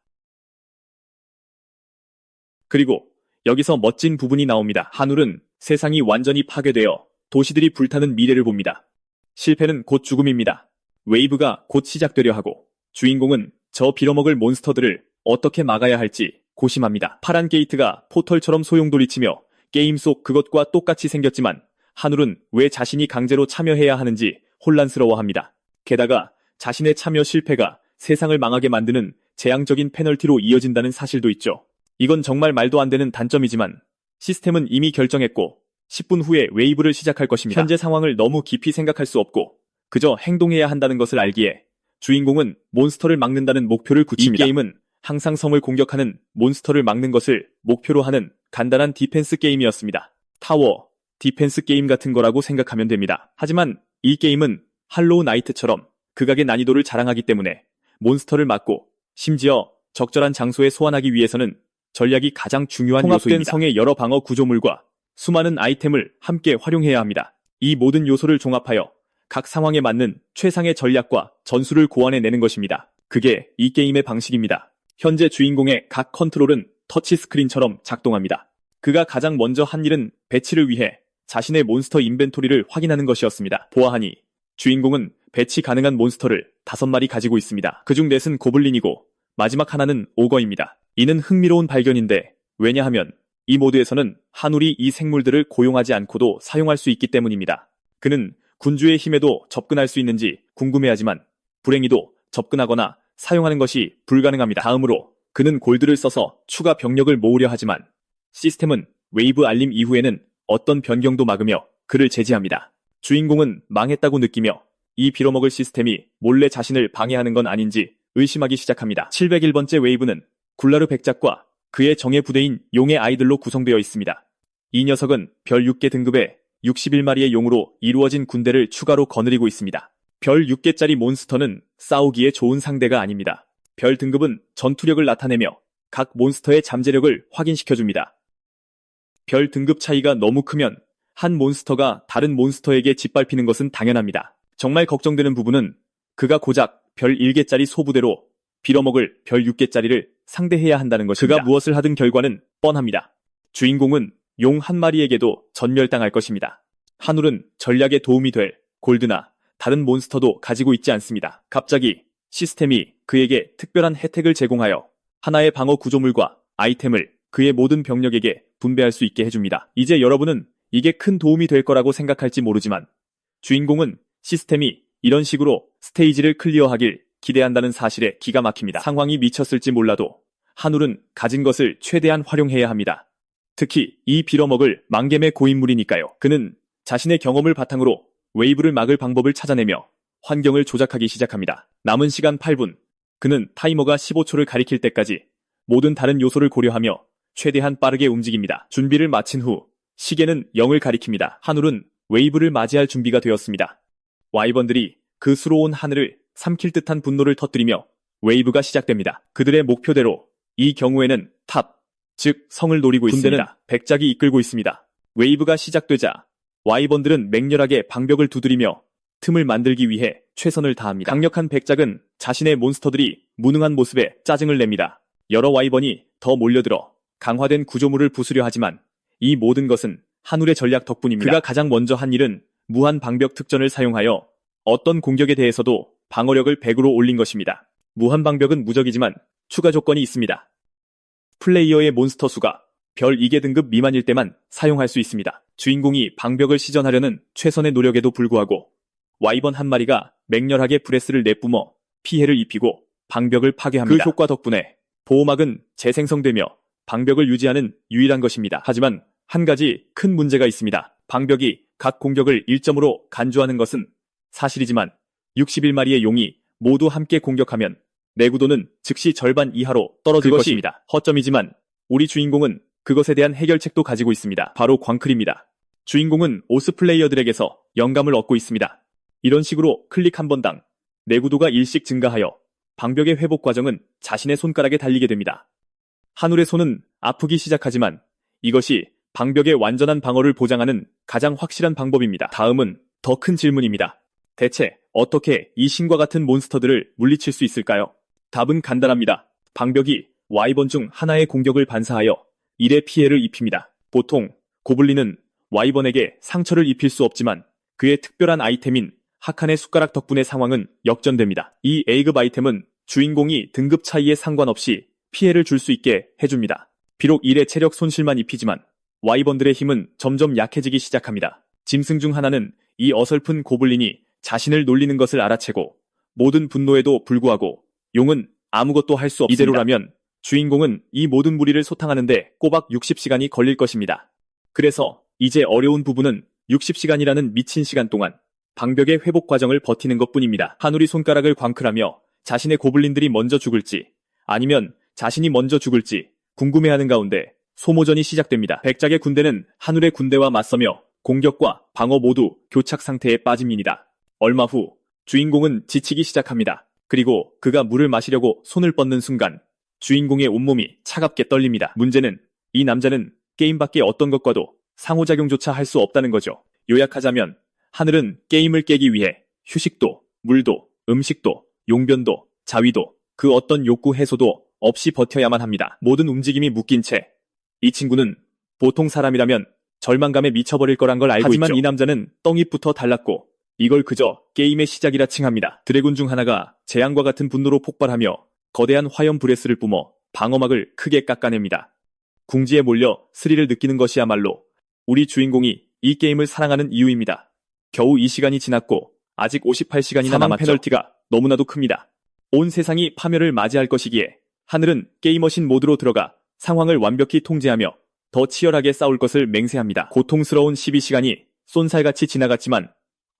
그리고 여기서 멋진 부분이 나옵니다. 하늘은 세상이 완전히 파괴되어 도시들이 불타는 미래를 봅니다. 실패는 곧 죽음입니다. 웨이브가 곧 시작되려 하고 주인공은 저 빌어먹을 몬스터들을 어떻게 막아야 할지 고심합니다. 파란 게이트가 포털처럼 소용돌이치며 게임 속 그것과 똑같이 생겼지만 하늘은 왜 자신이 강제로 참여해야 하는지 혼란스러워합니다. 게다가 자신의 참여 실패가 세상을 망하게 만드는 재앙적인 페널티로 이어진다는 사실도 있죠. 이건 정말 말도 안 되는 단점이지만 시스템은 이미 결정했고 10분 후에 웨이브를 시작할 것입니다. 현재 상황을 너무 깊이 생각할 수 없고 그저 행동해야 한다는 것을 알기에 주인공은 몬스터를 막는다는 목표를 굳힙니다. 이 게임은 항상 성을 공격하는 몬스터를 막는 것을 목표로 하는 간단한 디펜스 게임이었습니다. 타워, 디펜스 게임 같은 거라고 생각하면 됩니다. 하지만 이 게임은 할로우 나이트처럼 극악의 난이도를 자랑하기 때문에 몬스터를 막고 심지어 적절한 장소에 소환하기 위해서는 전략이 가장 중요한 요소입니다. 통합된 성의 여러 방어 구조물과 수많은 아이템을 함께 활용해야 합니다. 이 모든 요소를 종합하여 각 상황에 맞는 최상의 전략과 전술을 고안해내는 것입니다. 그게 이 게임의 방식입니다. 현재 주인공의 각 컨트롤은 터치스크린처럼 작동합니다. 그가 가장 먼저 한 일은 배치를 위해 자신의 몬스터 인벤토리를 확인하는 것이었습니다. 보아하니 주인공은 배치 가능한 몬스터를 5마리 가지고 있습니다. 그중 넷은 고블린이고 마지막 하나는 오거입니다. 이는 흥미로운 발견인데 왜냐하면 이 모드에서는 한울이 이 생물들을 고용하지 않고도 사용할 수 있기 때문입니다. 그는 군주의 힘에도 접근할 수 있는지 궁금해하지만 불행히도 접근하거나 사용하는 것이 불가능합니다. 다음으로 그는 골드를 써서 추가 병력을 모으려 하지만 시스템은 웨이브 알림 이후에는 어떤 변경도 막으며 그를 제지합니다. 주인공은 망했다고 느끼며 이 빌어먹을 시스템이 몰래 자신을 방해하는 건 아닌지 의심하기 시작합니다. 701번째 웨이브는 굴라르 백작과 그의 정예 부대인 용의 아이들로 구성되어 있습니다. 이 녀석은 별 6개 등급의 61마리의 용으로 이루어진 군대를 추가로 거느리고 있습니다. 별 6개짜리 몬스터는 싸우기에 좋은 상대가 아닙니다. 별 등급은 전투력을 나타내며 각 몬스터의 잠재력을 확인시켜줍니다. 별 등급 차이가 너무 크면 한 몬스터가 다른 몬스터에게 짓밟히는 것은 당연합니다. 정말 걱정되는 부분은 그가 고작 별 1개짜리 소부대로 빌어먹을 별 6개짜리를 상대해야 한다는 것입니다. 그가 무엇을 하든 결과는 뻔합니다. 주인공은 용 한 마리에게도 전멸당할 것입니다. 한울은 전략에 도움이 될 골드나 다른 몬스터도 가지고 있지 않습니다. 갑자기 시스템이 그에게 특별한 혜택을 제공하여 하나의 방어 구조물과 아이템을 그의 모든 병력에게 분배할 수 있게 해줍니다. 이제 여러분은 이게 큰 도움이 될 거라고 생각할지 모르지만 주인공은 시스템이 이런 식으로 스테이지를 클리어하길 기대한다는 사실에 기가 막힙니다. 상황이 미쳤을지 몰라도 한울은 가진 것을 최대한 활용해야 합니다. 특히 이 빌어먹을 망겜의 고인물이니까요. 그는 자신의 경험을 바탕으로 웨이브를 막을 방법을 찾아내며 환경을 조작하기 시작합니다. 남은 시간 8분, 그는 타이머가 15초를 가리킬 때까지 모든 다른 요소를 고려하며 최대한 빠르게 움직입니다. 준비를 마친 후 시계는 0을 가리킵니다. 한울은 웨이브를 맞이할 준비가 되었습니다. 와이번들이 그 수로온 하늘을 삼킬 듯한 분노를 터뜨리며 웨이브가 시작됩니다. 그들의 목표대로 이 경우에는 탑, 즉 성을 노리고 있습니다. 백작이 이끌고 있습니다. 웨이브가 시작되자 와이번들은 맹렬하게 방벽을 두드리며 틈을 만들기 위해 최선을 다합니다. 강력한 백작은 자신의 몬스터들이 무능한 모습에 짜증을 냅니다. 여러 와이번이 더 몰려들어 강화된 구조물을 부수려 하지만 이 모든 것은 한울의 전략 덕분입니다. 그가 가장 먼저 한 일은 무한 방벽 특전을 사용하여 어떤 공격에 대해서도 방어력을 100으로 올린 것입니다. 무한 방벽은 무적이지만 추가 조건이 있습니다. 플레이어의 몬스터 수가 별 2개 등급 미만일 때만 사용할 수 있습니다. 주인공이 방벽을 시전하려는 최선의 노력에도 불구하고 와이번 한 마리가 맹렬하게 브레스를 내뿜어 피해를 입히고 방벽을 파괴합니다. 그 효과 덕분에 보호막은 재생성되며 방벽을 유지하는 유일한 것입니다. 하지만 한 가지 큰 문제가 있습니다. 방벽이 각 공격을 1점으로 간주하는 것은 사실이지만 61마리의 용이 모두 함께 공격하면 내구도는 즉시 절반 이하로 떨어질 것입니다. 허점이지만 우리 주인공은 그것에 대한 해결책도 가지고 있습니다. 바로 광클입니다. 주인공은 오스 플레이어들에게서 영감을 얻고 있습니다. 이런 식으로 클릭 한 번당 내구도가 1씩 증가하여 방벽의 회복 과정은 자신의 손가락에 달리게 됩니다. 한울의 손은 아프기 시작하지만 이것이 방벽의 완전한 방어를 보장하는 가장 확실한 방법입니다. 다음은 더 큰 질문입니다. 대체 어떻게 이 신과 같은 몬스터들을 물리칠 수 있을까요? 답은 간단합니다. 방벽이 와이번 중 하나의 공격을 반사하여 1의 피해를 입힙니다. 보통 고블린은 와이번에게 상처를 입힐 수 없지만 그의 특별한 아이템인 하칸의 숟가락 덕분에 상황은 역전됩니다. 이 A급 아이템은 주인공이 등급 차이에 상관없이 피해를 줄 수 있게 해줍니다. 비록 1의 체력 손실만 입히지만 와이번들의 힘은 점점 약해지기 시작합니다. 짐승 중 하나는 이 어설픈 고블린이 자신을 놀리는 것을 알아채고 모든 분노에도 불구하고 용은 아무것도 할 수 없습니다. 이대로라면 주인공은 이 모든 무리를 소탕하는데 꼬박 60시간이 걸릴 것입니다. 그래서 이제 어려운 부분은 60시간이라는 미친 시간 동안 방벽의 회복 과정을 버티는 것뿐입니다. 하늘이 손가락을 광클하며 자신의 고블린들이 먼저 죽을지 아니면 자신이 먼저 죽을지 궁금해하는 가운데 소모전이 시작됩니다. 백작의 군대는 하늘의 군대와 맞서며 공격과 방어 모두 교착 상태에 빠집니다. 얼마 후 주인공은 지치기 시작합니다. 그리고 그가 물을 마시려고 손을 뻗는 순간 주인공의 온몸이 차갑게 떨립니다. 문제는 이 남자는 게임 밖의 어떤 것과도 상호작용조차 할 수 없다는 거죠. 요약하자면 하늘은 게임을 깨기 위해 휴식도, 물도, 음식도, 용변도, 자위도, 그 어떤 욕구 해소도 없이 버텨야만 합니다. 모든 움직임이 묶인 채 이 친구는 보통 사람이라면 절망감에 미쳐버릴 거란 걸 알고 있죠. 하지만 이 남자는 떡잎부터 달랐고 이걸 그저 게임의 시작이라 칭합니다. 드래곤 중 하나가 재앙과 같은 분노로 폭발하며 거대한 화염 브레스를 뿜어 방어막을 크게 깎아냅니다. 궁지에 몰려 스릴을 느끼는 것이야말로 우리 주인공이 이 게임을 사랑하는 이유입니다. 겨우 이 시간이 지났고 아직 58시간이나 남았죠. 페널티가 너무나도 큽니다. 온 세상이 파멸을 맞이할 것이기에 하늘은 게이머신 모드로 들어가 상황을 완벽히 통제하며 더 치열하게 싸울 것을 맹세합니다. 고통스러운 12시간이 쏜살같이 지나갔지만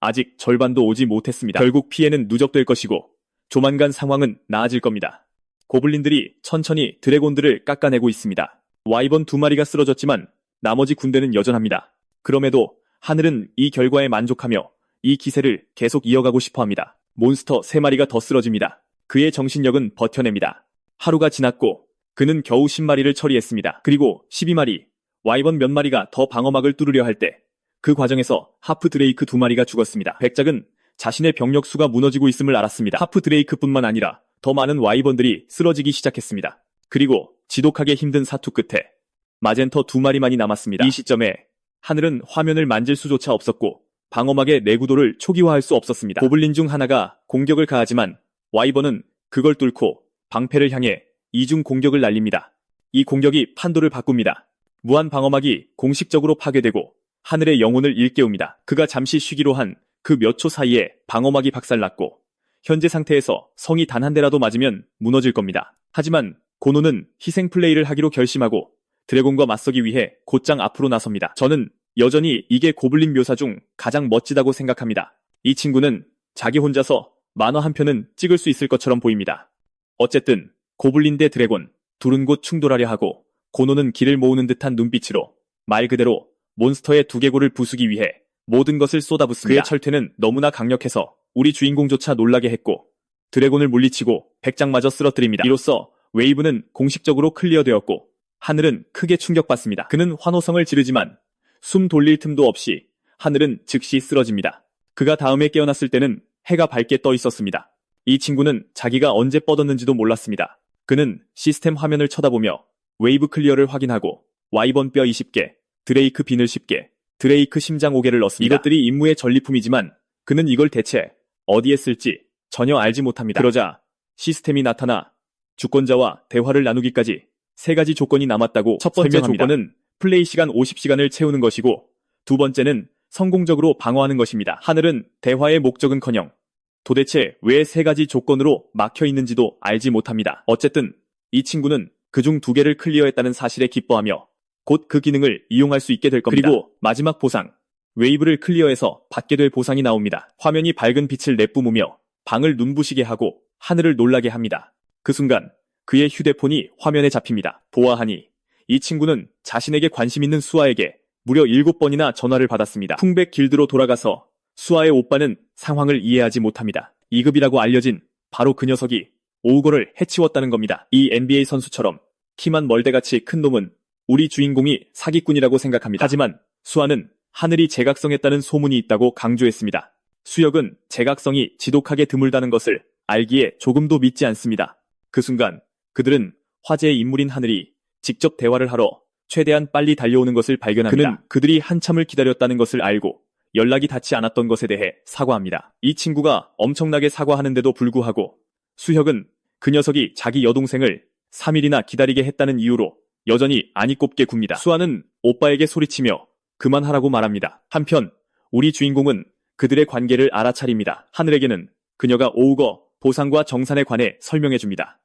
아직 절반도 오지 못했습니다. 결국 피해는 누적될 것이고 조만간 상황은 나아질 겁니다. 고블린들이 천천히 드래곤들을 깎아내고 있습니다. 와이번 2마리가 쓰러졌지만 나머지 군대는 여전합니다. 그럼에도 하늘은 이 결과에 만족하며 이 기세를 계속 이어가고 싶어합니다. 몬스터 3마리가 더 쓰러집니다. 그의 정신력은 버텨냅니다. 하루가 지났고 그는 겨우 10마리를 처리했습니다. 그리고 12마리, 와이번 몇 마리가 더 방어막을 뚫으려 할 때 그 과정에서 하프 드레이크 2마리가 죽었습니다. 백작은 자신의 병력 수가 무너지고 있음을 알았습니다. 하프 드레이크뿐만 아니라 더 많은 와이번들이 쓰러지기 시작했습니다. 그리고 지독하게 힘든 사투 끝에 마젠터 2마리만이 남았습니다. 이 시점에 하늘은 화면을 만질 수조차 없었고 방어막의 내구도를 초기화할 수 없었습니다. 고블린 중 하나가 공격을 가하지만 와이번은 그걸 뚫고 방패를 향해 이중 공격을 날립니다. 이 공격이 판도를 바꿉니다. 무한 방어막이 공식적으로 파괴되고 하늘의 영혼을 일깨웁니다. 그가 잠시 쉬기로 한 그 몇 초 사이에 방어막이 박살났고 현재 상태에서 성이 단 한 대라도 맞으면 무너질 겁니다. 하지만 고노는 희생 플레이를 하기로 결심하고 드래곤과 맞서기 위해 곧장 앞으로 나섭니다. 저는 여전히 이게 고블린 묘사 중 가장 멋지다고 생각합니다. 이 친구는 자기 혼자서 만화 한 편은 찍을 수 있을 것처럼 보입니다. 어쨌든 고블린 대 드래곤, 둘은 곧 충돌하려 하고 고노는 길을 모으는 듯한 눈빛으로 말 그대로 몬스터의 두개골을 부수기 위해 모든 것을 쏟아붓습니다. 그의 철퇴는 너무나 강력해서 우리 주인공조차 놀라게 했고 드래곤을 물리치고 백작마저 쓰러뜨립니다. 이로써 웨이브는 공식적으로 클리어되었고 하늘은 크게 충격받습니다. 그는 환호성을 지르지만 숨 돌릴 틈도 없이 하늘은 즉시 쓰러집니다. 그가 다음에 깨어났을 때는 해가 밝게 떠 있었습니다. 이 친구는 자기가 언제 뻗었는지도 몰랐습니다. 그는 시스템 화면을 쳐다보며 웨이브 클리어를 확인하고 와이번 뼈 20개, 드레이크 비늘 10개, 드레이크 심장 5개를 넣었습니다. 이것들이 임무의 전리품이지만 그는 이걸 대체 어디에 쓸지 전혀 알지 못합니다. 그러자 시스템이 나타나 주권자와 대화를 나누기까지 3가지 조건이 남았다고 첫 번째 설명합니다. 조건은 플레이 시간 50시간을 채우는 것이고 두 번째는 성공적으로 방어하는 것입니다. 하늘은 대화의 목적은커녕 도대체 왜 3가지 조건으로 막혀 있는지도 알지 못합니다. 어쨌든 이 친구는 그중 2개를 클리어했다는 사실에 기뻐하며 곧 그 기능을 이용할 수 있게 될 겁니다. 그리고 마지막 보상, 웨이브를 클리어해서 받게 될 보상이 나옵니다. 화면이 밝은 빛을 내뿜으며 방을 눈부시게 하고 하늘을 놀라게 합니다. 그 순간 그의 휴대폰이 화면에 잡힙니다. 보아하니 이 친구는 자신에게 관심 있는 수아에게 무려 7번이나 전화를 받았습니다. 풍백 길드로 돌아가서 수아의 오빠는 상황을 이해하지 못합니다. 2급이라고 알려진 바로 그 녀석이 오우거를 해치웠다는 겁니다. 이 NBA 선수처럼 키만 멀대같이 큰 놈은 우리 주인공이 사기꾼이라고 생각합니다. 하지만 수아는 하늘이 제각성했다는 소문이 있다고 강조했습니다. 수혁은 제각성이 지독하게 드물다는 것을 알기에 조금도 믿지 않습니다. 그 순간 그들은 화제의 인물인 하늘이 직접 대화를 하러 최대한 빨리 달려오는 것을 발견합니다. 그는 그들이 한참을 기다렸다는 것을 알고 연락이 닿지 않았던 것에 대해 사과합니다. 이 친구가 엄청나게 사과하는데도 불구하고 수혁은 그 녀석이 자기 여동생을 3일이나 기다리게 했다는 이유로 여전히 안이 꼽게 굽니다. 수아는 오빠에게 소리치며 그만하라고 말합니다. 한편 우리 주인공은 그들의 관계를 알아차립니다. 하늘에게는 그녀가 오우거 보상과 정산에 관해 설명해줍니다.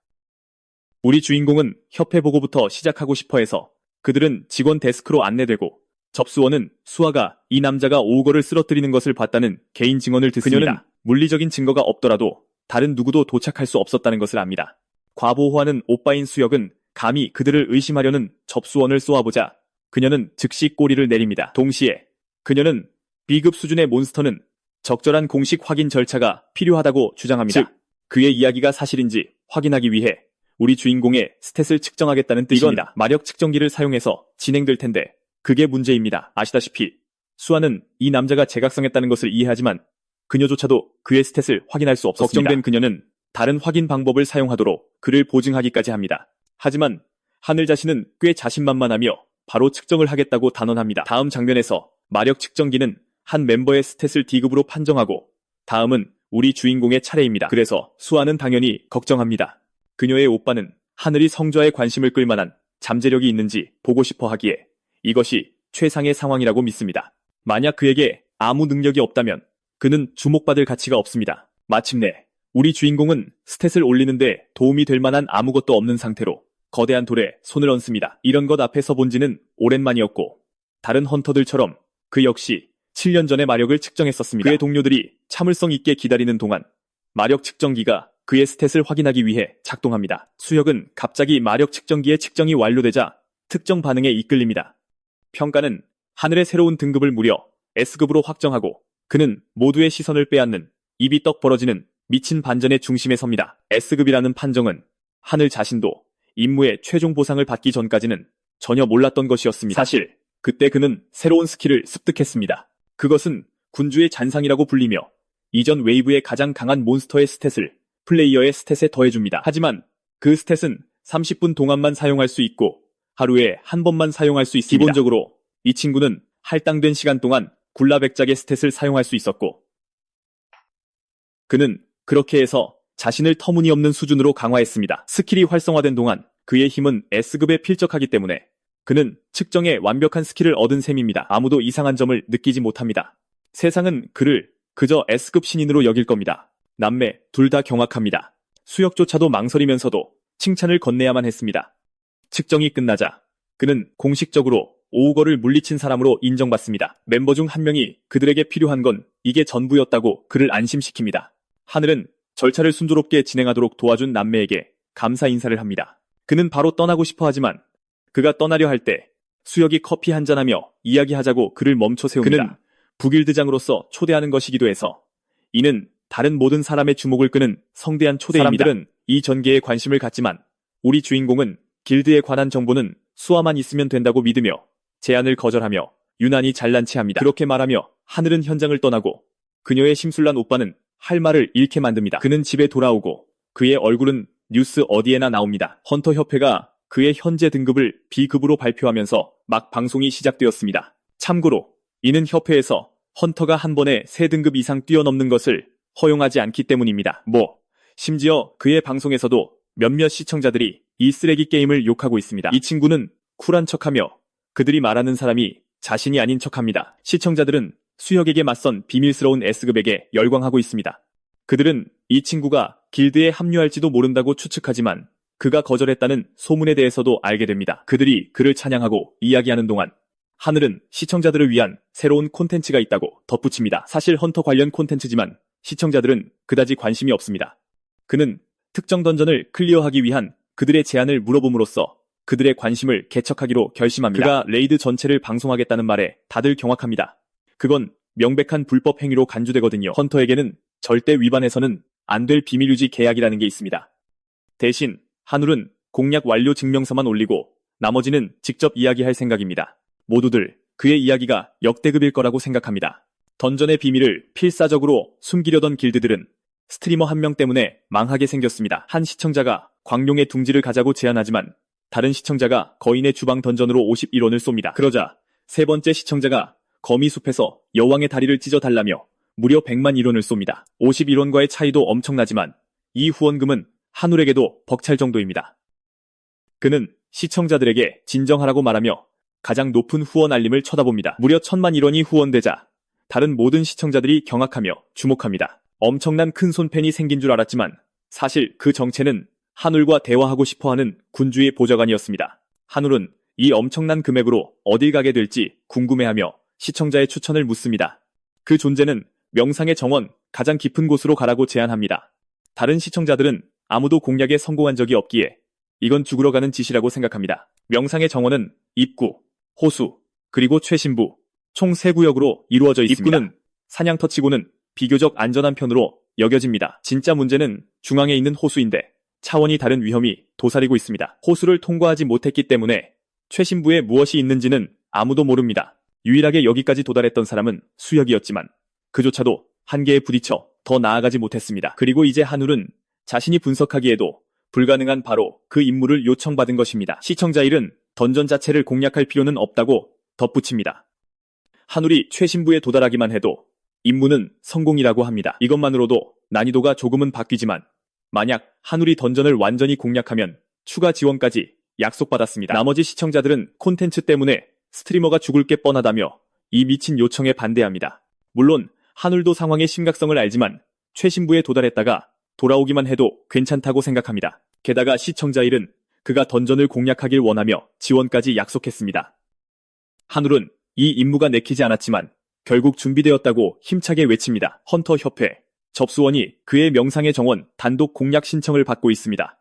우리 주인공은 협회 보고부터 시작하고 싶어해서 그들은 직원 데스크로 안내되고 접수원은 수아가 이 남자가 오우거를 쓰러뜨리는 것을 봤다는 개인 증언을 듣습니다. 그녀는 물리적인 증거가 없더라도 다른 누구도 도착할 수 없었다는 것을 압니다. 과보호하는 오빠인 수혁은 감히 그들을 의심하려는 접수원을 쏘아보자 그녀는 즉시 꼬리를 내립니다. 동시에 그녀는 B급 수준의 몬스터는 적절한 공식 확인 절차가 필요하다고 주장합니다. 즉, 그의 이야기가 사실인지 확인하기 위해 우리 주인공의 스탯을 측정하겠다는 뜻입니다. 이건 마력 측정기를 사용해서 진행될 텐데 그게 문제입니다. 아시다시피 수아는 이 남자가 제각성했다는 것을 이해하지만 그녀조차도 그의 스탯을 확인할 수 없었습니다. 걱정된 그녀는 다른 확인 방법을 사용하도록 그를 보증하기까지 합니다. 하지만 하늘 자신은 꽤 자신만만하며 바로 측정을 하겠다고 단언합니다. 다음 장면에서 마력 측정기는 한 멤버의 스탯을 D급으로 판정하고 다음은 우리 주인공의 차례입니다. 그래서 수아는 당연히 걱정합니다. 그녀의 오빠는 하늘이 성좌에 관심을 끌만한 잠재력이 있는지 보고 싶어 하기에 이것이 최상의 상황이라고 믿습니다. 만약 그에게 아무 능력이 없다면 그는 주목받을 가치가 없습니다. 마침내 우리 주인공은 스탯을 올리는데 도움이 될 만한 아무것도 없는 상태로 거대한 돌에 손을 얹습니다. 이런 것 앞에 서본 지는 오랜만이었고 다른 헌터들처럼 그 역시 7년 전의 마력을 측정했었습니다. 그의 동료들이 참을성 있게 기다리는 동안 마력 측정기가 그의 스탯을 확인하기 위해 작동합니다. 수혁은 갑자기 마력 측정기의 측정이 완료되자 특정 반응에 이끌립니다. 평가는 하늘의 새로운 등급을 무려 S급으로 확정하고 그는 모두의 시선을 빼앗는 입이 떡 벌어지는 미친 반전의 중심에 섭니다. S급이라는 판정은 하늘 자신도 임무의 최종 보상을 받기 전까지는 전혀 몰랐던 것이었습니다. 사실 그때 그는 새로운 스킬을 습득했습니다. 그것은 군주의 잔상이라고 불리며 이전 웨이브의 가장 강한 몬스터의 스탯을 플레이어의 스탯에 더해줍니다. 하지만 그 스탯은 30분 동안만 사용할 수 있고 하루에 한 번만 사용할 수 있습니다. 기본적으로 이 친구는 할당된 시간 동안 굴라백작의 스탯을 사용할 수 있었고 그는 그렇게 해서 자신을 터무니없는 수준으로 강화했습니다. 스킬이 활성화된 동안 그의 힘은 S급에 필적하기 때문에 그는 측정에 완벽한 스킬을 얻은 셈입니다. 아무도 이상한 점을 느끼지 못합니다. 세상은 그를 그저 S급 신인으로 여길 겁니다. 남매 둘 다 경악합니다. 수혁조차도 망설이면서도 칭찬을 건네야만 했습니다. 측정이 끝나자 그는 공식적으로 오우거를 물리친 사람으로 인정받습니다. 멤버 중 한 명이 그들에게 필요한 건 이게 전부였다고 그를 안심시킵니다. 하늘은 절차를 순조롭게 진행하도록 도와준 남매에게 감사 인사를 합니다. 그는 바로 떠나고 싶어 하지만 그가 떠나려 할 때 수혁이 커피 한잔하며 이야기하자고 그를 멈춰 세웁니다. 그는 북일드장으로서 초대하는 것이기도 해서 이는 다른 모든 사람의 주목을 끄는 성대한 초대입니다. 사람들은 이 전개에 관심을 갖지만 우리 주인공은 길드에 관한 정보는 수아만 있으면 된다고 믿으며 제안을 거절하며 유난히 잘난 체합니다. 그렇게 말하며 하늘은 현장을 떠나고 그녀의 심술난 오빠는 할 말을 잃게 만듭니다. 그는 집에 돌아오고 그의 얼굴은 뉴스 어디에나 나옵니다. 헌터 협회가 그의 현재 등급을 B급으로 발표하면서 막 방송이 시작되었습니다. 참고로 이는 협회에서 헌터가 한 번에 3등급 이상 뛰어넘는 것을 허용하지 않기 때문입니다. 심지어 그의 방송에서도 몇몇 시청자들이 이 쓰레기 게임을 욕하고 있습니다. 이 친구는 쿨한 척하며 그들이 말하는 사람이 자신이 아닌 척합니다. 시청자들은 수혁에게 맞선 비밀스러운 S급에게 열광하고 있습니다. 그들은 이 친구가 길드에 합류할지도 모른다고 추측하지만 그가 거절했다는 소문에 대해서도 알게 됩니다. 그들이 그를 찬양하고 이야기하는 동안 하늘은 시청자들을 위한 새로운 콘텐츠가 있다고 덧붙입니다. 사실 헌터 관련 콘텐츠지만 시청자들은 그다지 관심이 없습니다. 그는 특정 던전을 클리어하기 위한 그들의 제안을 물어봄으로써 그들의 관심을 개척하기로 결심합니다. 그가 레이드 전체를 방송하겠다는 말에 다들 경악합니다. 그건 명백한 불법 행위로 간주되거든요. 헌터에게는 절대 위반해서는 안 될 비밀유지 계약이라는 게 있습니다. 대신 하늘은 공약 완료 증명서만 올리고 나머지는 직접 이야기할 생각입니다. 모두들 그의 이야기가 역대급일 거라고 생각합니다. 던전의 비밀을 필사적으로 숨기려던 길드들은 스트리머 한 명 때문에 망하게 생겼습니다. 한 시청자가 광룡의 둥지를 가자고 제안하지만 다른 시청자가 거인의 주방 던전으로 51원을 쏩니다. 그러자 세 번째 시청자가 거미숲에서 여왕의 다리를 찢어달라며 무려 100만 1원을 쏩니다. 51원과의 차이도 엄청나지만 이 후원금은 한울에게도 벅찰 정도입니다. 그는 시청자들에게 진정하라고 말하며 가장 높은 후원 알림을 쳐다봅니다. 무려 1000만 1원이 후원되자 다른 모든 시청자들이 경악하며 주목합니다. 엄청난 큰 손팬이 생긴 줄 알았지만 사실 그 정체는 한울과 대화하고 싶어하는 군주의 보좌관이었습니다. 한울은 이 엄청난 금액으로 어딜 가게 될지 궁금해하며 시청자의 추천을 묻습니다. 그 존재는 명상의 정원, 가장 깊은 곳으로 가라고 제안합니다. 다른 시청자들은 아무도 공략에 성공한 적이 없기에 이건 죽으러 가는 짓이라고 생각합니다. 명상의 정원은 입구, 호수, 그리고 최신부, 총 3구역으로 이루어져 있습니다. 입구는 사냥터치고는 비교적 안전한 편으로 여겨집니다. 진짜 문제는 중앙에 있는 호수인데 차원이 다른 위험이 도사리고 있습니다. 호수를 통과하지 못했기 때문에 최신부에 무엇이 있는지는 아무도 모릅니다. 유일하게 여기까지 도달했던 사람은 수혁이었지만 그조차도 한계에 부딪혀 더 나아가지 못했습니다. 그리고 이제 한울은 자신이 분석하기에도 불가능한 바로 그 임무를 요청받은 것입니다. 시청자 1은 던전 자체를 공략할 필요는 없다고 덧붙입니다. 한울이 최신부에 도달하기만 해도 임무는 성공이라고 합니다. 이것만으로도 난이도가 조금은 바뀌지만 만약 한울이 던전을 완전히 공략하면 추가 지원까지 약속받았습니다. 나머지 시청자들은 콘텐츠 때문에 스트리머가 죽을 게 뻔하다며 이 미친 요청에 반대합니다. 물론 한울도 상황의 심각성을 알지만 최신부에 도달했다가 돌아오기만 해도 괜찮다고 생각합니다. 게다가 시청자 1은 그가 던전을 공략하길 원하며 지원까지 약속했습니다. 한울은 이 임무가 내키지 않았지만 결국 준비되었다고 힘차게 외칩니다. 헌터협회, 접수원이 그의 명상의 정원 단독 공략 신청을 받고 있습니다.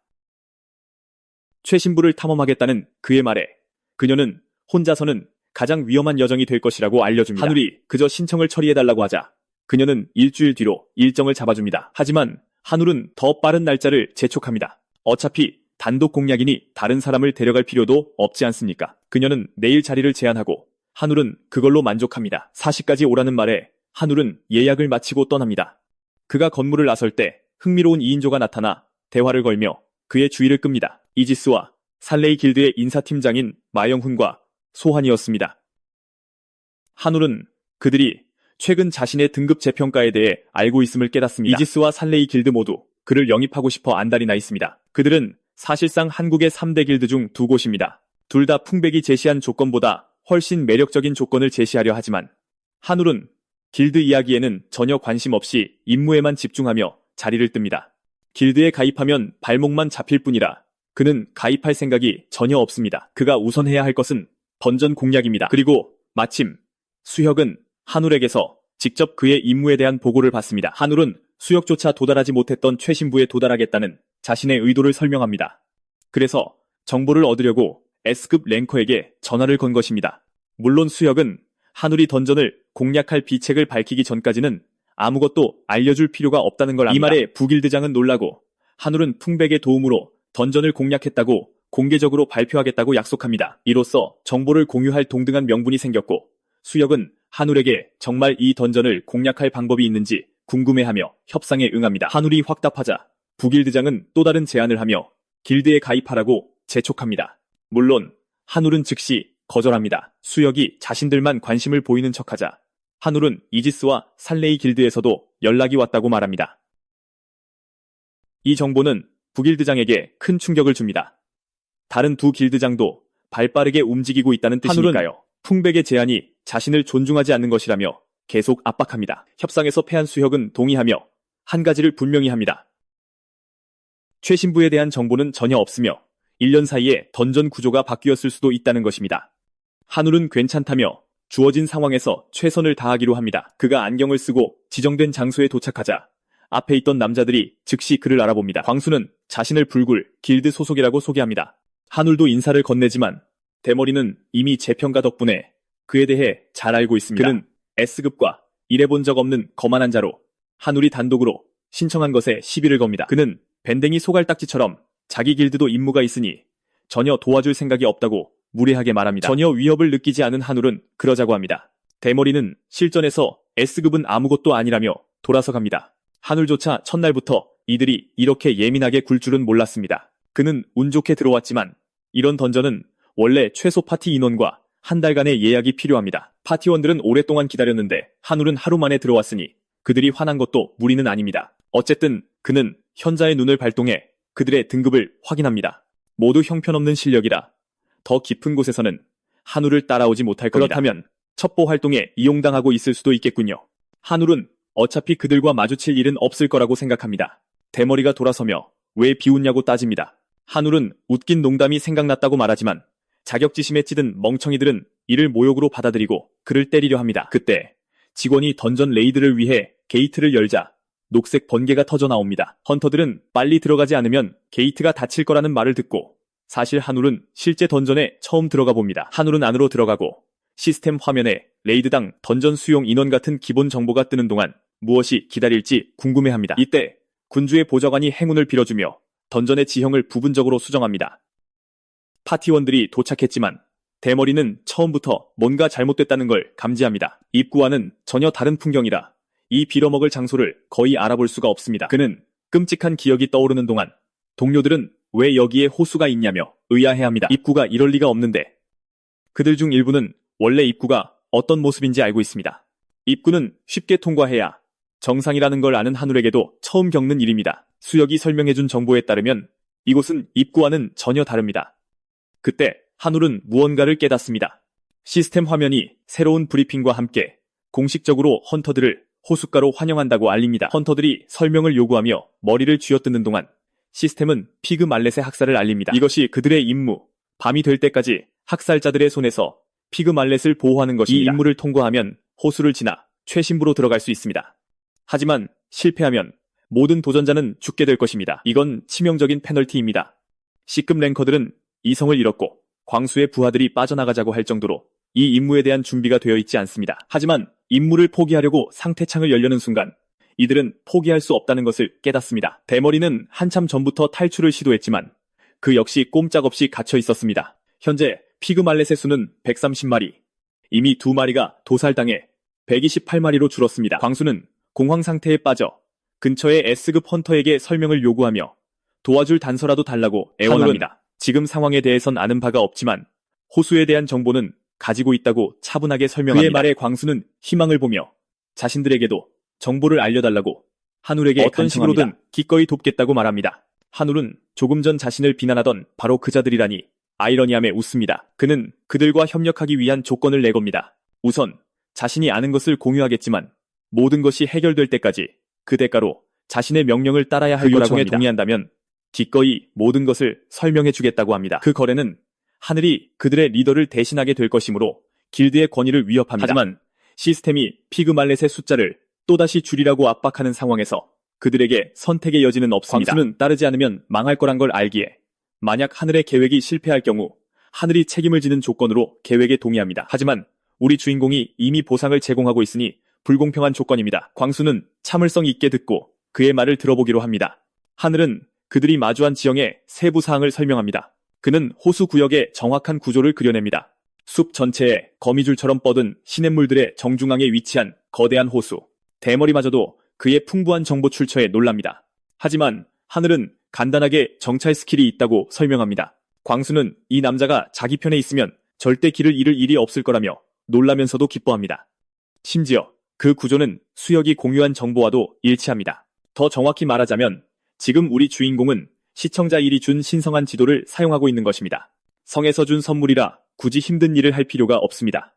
최신부를 탐험하겠다는 그의 말에 그녀는 혼자서는 가장 위험한 여정이 될 것이라고 알려줍니다. 한울이 그저 신청을 처리해달라고 하자 그녀는 일주일 뒤로 일정을 잡아줍니다. 하지만 한울은 더 빠른 날짜를 재촉합니다. 어차피 단독 공략이니 다른 사람을 데려갈 필요도 없지 않습니까? 그녀는 내일 자리를 제안하고 한울은 그걸로 만족합니다. 4시까지 오라는 말에 한울은 예약을 마치고 떠납니다. 그가 건물을 나설 때 흥미로운 2인조가 나타나 대화를 걸며 그의 주의를 끕니다. 이지스와 살레이 길드의 인사팀장인 마영훈과 소환이었습니다. 한울은 그들이 최근 자신의 등급 재평가에 대해 알고 있음을 깨닫습니다. 이지스와 살레이 길드 모두 그를 영입하고 싶어 안달이 나 있습니다. 그들은 사실상 한국의 3대 길드 중 2곳입니다. 둘 다 풍백이 제시한 조건보다 훨씬 매력적인 조건을 제시하려 하지만 한울은 길드 이야기에는 전혀 관심 없이 임무에만 집중하며 자리를 뜹니다. 길드에 가입하면 발목만 잡힐 뿐이라 그는 가입할 생각이 전혀 없습니다. 그가 우선 해야 할 것은 던전 공략입니다. 그리고 마침 수혁은 한울에게서 직접 그의 임무에 대한 보고를 받습니다. 한울은 수혁조차 도달하지 못했던 최신부에 도달하겠다는 자신의 의도를 설명합니다. 그래서 정보를 얻으려고 S급 랭커에게 전화를 건 것입니다. 물론 수혁은 한울이 던전을 공략할 비책을 밝히기 전까지는 아무것도 알려줄 필요가 없다는 걸 압니다. 이 말에 부길드장은 놀라고 한울은 풍백의 도움으로 던전을 공략했다고 공개적으로 발표하겠다고 약속합니다. 이로써 정보를 공유할 동등한 명분이 생겼고 수혁은 한울에게 정말 이 던전을 공략할 방법이 있는지 궁금해하며 협상에 응합니다. 한울이 확답하자 부길드장은 또 다른 제안을 하며 길드에 가입하라고 재촉합니다. 물론 한울은 즉시 거절합니다. 수혁이 자신들만 관심을 보이는 척하자 한울은 이지스와 살레이 길드에서도 연락이 왔다고 말합니다. 이 정보는 부길드장에게 큰 충격을 줍니다. 다른 두 길드장도 발빠르게 움직이고 있다는 뜻이니까요. 한울은 풍백의 제안이 자신을 존중하지 않는 것이라며 계속 압박합니다. 협상에서 패한 수혁은 동의하며 한 가지를 분명히 합니다. 최신부에 대한 정보는 전혀 없으며 1년 사이에 던전 구조가 바뀌었을 수도 있다는 것입니다. 한울은 괜찮다며 주어진 상황에서 최선을 다하기로 합니다. 그가 안경을 쓰고 지정된 장소에 도착하자 앞에 있던 남자들이 즉시 그를 알아봅니다. 광수는 자신을 불굴 길드 소속이라고 소개합니다. 한울도 인사를 건네지만 대머리는 이미 재평가 덕분에 그에 대해 잘 알고 있습니다. 그는 S급과 일해본 적 없는 거만한 자로 한울이 단독으로 신청한 것에 시비를 겁니다. 그는 밴댕이 소갈딱지처럼 자기 길드도 임무가 있으니 전혀 도와줄 생각이 없다고 무례하게 말합니다. 전혀 위협을 느끼지 않은 한울은 그러자고 합니다. 대머리는 실전에서 S급은 아무것도 아니라며 돌아서 갑니다. 한울조차 첫날부터 이들이 이렇게 예민하게 굴 줄은 몰랐습니다. 그는 운 좋게 들어왔지만 이런 던전은 원래 최소 파티 인원과 한 달간의 예약이 필요합니다. 파티원들은 오랫동안 기다렸는데 한울은 하루 만에 들어왔으니 그들이 화난 것도 무리는 아닙니다. 어쨌든 그는 현자의 눈을 발동해 그들의 등급을 확인합니다. 모두 형편없는 실력이라 더 깊은 곳에서는 한울을 따라오지 못할 겁니다. 그렇다면 첩보 활동에 이용당하고 있을 수도 있겠군요. 한울은 어차피 그들과 마주칠 일은 없을 거라고 생각합니다. 대머리가 돌아서며 왜 비웃냐고 따집니다. 한울은 웃긴 농담이 생각났다고 말하지만 자격지심에 찌든 멍청이들은 이를 모욕으로 받아들이고 그를 때리려 합니다. 그때 직원이 던전 레이드를 위해 게이트를 열자 녹색 번개가 터져 나옵니다. 헌터들은 빨리 들어가지 않으면 게이트가 닫힐 거라는 말을 듣고 사실 한울은 실제 던전에 처음 들어가 봅니다. 한울은 안으로 들어가고 시스템 화면에 레이드당 던전 수용 인원 같은 기본 정보가 뜨는 동안 무엇이 기다릴지 궁금해합니다. 이때 군주의 보좌관이 행운을 빌어주며 던전의 지형을 부분적으로 수정합니다. 파티원들이 도착했지만 대머리는 처음부터 뭔가 잘못됐다는 걸 감지합니다. 입구와는 전혀 다른 풍경이라 이 빌어먹을 장소를 거의 알아볼 수가 없습니다. 그는 끔찍한 기억이 떠오르는 동안 동료들은 왜 여기에 호수가 있냐며 의아해합니다. 입구가 이럴 리가 없는데. 그들 중 일부는 원래 입구가 어떤 모습인지 알고 있습니다. 입구는 쉽게 통과해야 정상이라는 걸 아는 한울에게도 처음 겪는 일입니다. 수역이 설명해준 정보에 따르면 이곳은 입구와는 전혀 다릅니다. 그때 한울은 무언가를 깨닫습니다. 시스템 화면이 새로운 브리핑과 함께 공식적으로 헌터들을 호숫가로 환영한다고 알립니다. 헌터들이 설명을 요구하며 머리를 쥐어뜯는 동안 시스템은 피그 말렛의 학살을 알립니다. 이것이 그들의 임무, 밤이 될 때까지 학살자들의 손에서 피그 말렛을 보호하는 것입니다. 이 임무를 통과하면 호수를 지나 최신부로 들어갈 수 있습니다. 하지만 실패하면 모든 도전자는 죽게 될 것입니다. 이건 치명적인 페널티입니다. C급 랭커들은 이성을 잃었고 광수의 부하들이 빠져나가자고 할 정도로 이 임무에 대한 준비가 되어 있지 않습니다. 하지만 임무를 포기하려고 상태창을 열려는 순간 이들은 포기할 수 없다는 것을 깨닫습니다. 대머리는 한참 전부터 탈출을 시도했지만 그 역시 꼼짝없이 갇혀 있었습니다. 현재 피그 말렛의 수는 130마리, 이미 2마리가 도살당해 128마리로 줄었습니다. 광수는 공황 상태에 빠져 근처의 S급 헌터에게 설명을 요구하며 도와줄 단서라도 달라고 애원합니다. 지금 상황에 대해선 아는 바가 없지만 호수에 대한 정보는 가지고 있다고 차분하게 설명합니다. 그의 말에 광수는 희망을 보며 자신들에게도 정보를 알려달라고 한울에게 어떤 식으로든 기꺼이 돕겠다고 말합니다. 한울은 조금 전 자신을 비난하던 바로 그 자들이라니 아이러니함에 웃습니다. 그는 그들과 협력하기 위한 조건을 내겁니다. 우선 자신이 아는 것을 공유하겠지만 모든 것이 해결될 때까지 그 대가로 자신의 명령을 따라야 할 거라고 합니다. 동의한다면 기꺼이 모든 것을 설명해주겠다고 합니다. 그 거래는 하늘이 그들의 리더를 대신하게 될 것이므로 길드의 권위를 위협합니다. 하지만 시스템이 피그 말렛의 숫자를 또다시 줄이라고 압박하는 상황에서 그들에게 선택의 여지는 없습니다. 광수는 따르지 않으면 망할 거란 걸 알기에 만약 하늘의 계획이 실패할 경우 하늘이 책임을 지는 조건으로 계획에 동의합니다. 하지만 우리 주인공이 이미 보상을 제공하고 있으니 불공평한 조건입니다. 광수는 참을성 있게 듣고 그의 말을 들어보기로 합니다. 하늘은 그들이 마주한 지형의 세부 사항을 설명합니다. 그는 호수 구역의 정확한 구조를 그려냅니다. 숲 전체에 거미줄처럼 뻗은 시냇물들의 정중앙에 위치한 거대한 호수. 대머리마저도 그의 풍부한 정보 출처에 놀랍니다. 하지만 하늘은 간단하게 정찰 스킬이 있다고 설명합니다. 광수는 이 남자가 자기 편에 있으면 절대 길을 잃을 일이 없을 거라며 놀라면서도 기뻐합니다. 심지어 그 구조는 수역이 공유한 정보와도 일치합니다. 더 정확히 말하자면 지금 우리 주인공은 시청자 1이 준 신성한 지도를 사용하고 있는 것입니다. 성에서 준 선물이라 굳이 힘든 일을 할 필요가 없습니다.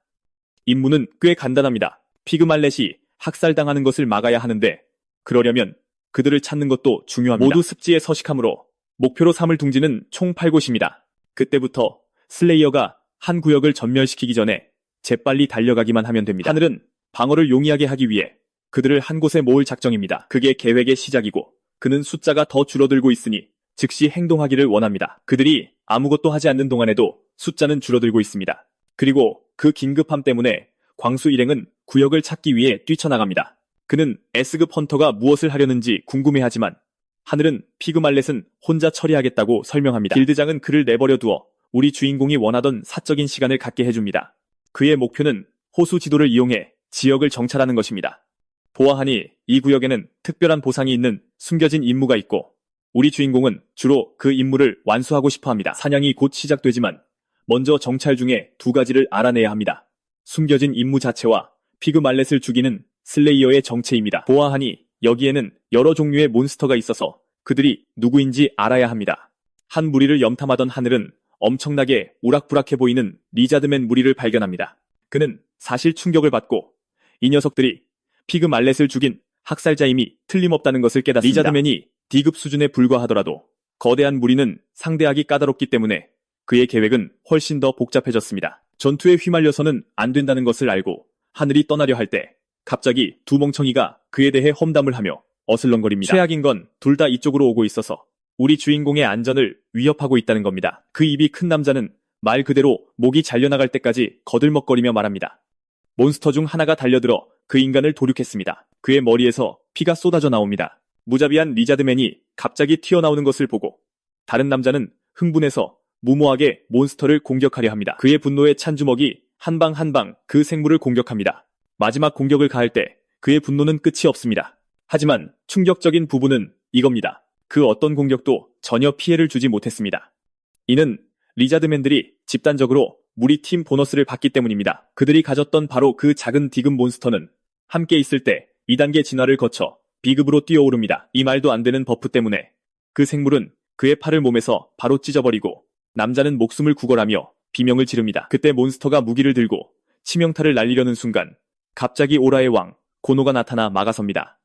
임무는 꽤 간단합니다. 피그 말렛이 학살당하는 것을 막아야 하는데 그러려면 그들을 찾는 것도 중요합니다. 모두 습지에 서식하므로 목표로 삼을 둥지는 총 8곳입니다. 그때부터 슬레이어가 한 구역을 전멸시키기 전에 재빨리 달려가기만 하면 됩니다. 하늘은 방어를 용이하게 하기 위해 그들을 한 곳에 모을 작정입니다. 그게 계획의 시작이고 그는 숫자가 더 줄어들고 있으니 즉시 행동하기를 원합니다. 그들이 아무것도 하지 않는 동안에도 숫자는 줄어들고 있습니다. 그리고 그 긴급함 때문에 광수 일행은 구역을 찾기 위해 뛰쳐나갑니다. 그는 S급 헌터가 무엇을 하려는지 궁금해하지만 하늘은 피그 말렛은 혼자 처리하겠다고 설명합니다. 길드장은 그를 내버려 두어 우리 주인공이 원하던 사적인 시간을 갖게 해줍니다. 그의 목표는 호수 지도를 이용해 지역을 정찰하는 것입니다. 보아하니 이 구역에는 특별한 보상이 있는 숨겨진 임무가 있고 우리 주인공은 주로 그 임무를 완수하고 싶어합니다. 사냥이 곧 시작되지만 먼저 정찰 중에 2가지를 알아내야 합니다. 숨겨진 임무 자체와 피그 말렛을 죽이는 슬레이어의 정체입니다. 보아하니 여기에는 여러 종류의 몬스터가 있어서 그들이 누구인지 알아야 합니다. 한 무리를 염탐하던 하늘은 엄청나게 우락부락해 보이는 리자드맨 무리를 발견합니다. 그는 사실 충격을 받고 이 녀석들이 피그 말렛을 죽인 학살자임이 틀림없다는 것을 깨닫습니다. 리자드맨이 D급 수준에 불과하더라도 거대한 무리는 상대하기 까다롭기 때문에 그의 계획은 훨씬 더 복잡해졌습니다. 전투에 휘말려서는 안 된다는 것을 알고 하늘이 떠나려 할 때 갑자기 두 멍청이가 그에 대해 험담을 하며 어슬렁거립니다. 최악인 건 둘 다 이쪽으로 오고 있어서 우리 주인공의 안전을 위협하고 있다는 겁니다. 그 입이 큰 남자는 말 그대로 목이 잘려나갈 때까지 거들먹거리며 말합니다. 몬스터 중 하나가 달려들어 그 인간을 도륙했습니다. 그의 머리에서 피가 쏟아져 나옵니다. 무자비한 리자드맨이 갑자기 튀어나오는 것을 보고 다른 남자는 흥분해서 무모하게 몬스터를 공격하려 합니다. 그의 분노에 찬 주먹이 한 방 한 방 그 생물을 공격합니다. 마지막 공격을 가할 때 그의 분노는 끝이 없습니다. 하지만 충격적인 부분은 이겁니다. 그 어떤 공격도 전혀 피해를 주지 못했습니다. 이는 리자드맨들이 집단적으로 무리 팀 보너스를 받기 때문입니다. 그들이 가졌던 바로 그 작은 디귿 몬스터는 함께 있을 때 2단계 진화를 거쳐 B급으로 뛰어오릅니다. 이 말도 안 되는 버프 때문에 그 생물은 그의 팔을 몸에서 바로 찢어버리고 남자는 목숨을 구걸하며 비명을 지릅니다. 그때 몬스터가 무기를 들고 치명타를 날리려는 순간 갑자기 오라의 왕 고노가 나타나 막아섭니다.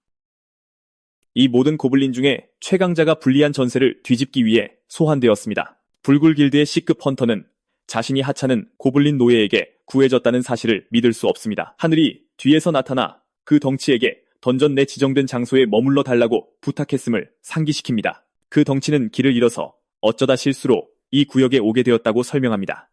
이 모든 고블린 중에 최강자가 불리한 전세를 뒤집기 위해 소환되었습니다. 불굴 길드의 C급 헌터는 자신이 하찮은 고블린 노예에게 구해졌다는 사실을 믿을 수 없습니다. 하늘이 뒤에서 나타나 그 덩치에게 던전 내 지정된 장소에 머물러 달라고 부탁했음을 상기시킵니다. 그 덩치는 길을 잃어서 어쩌다 실수로 이 구역에 오게 되었다고 설명합니다.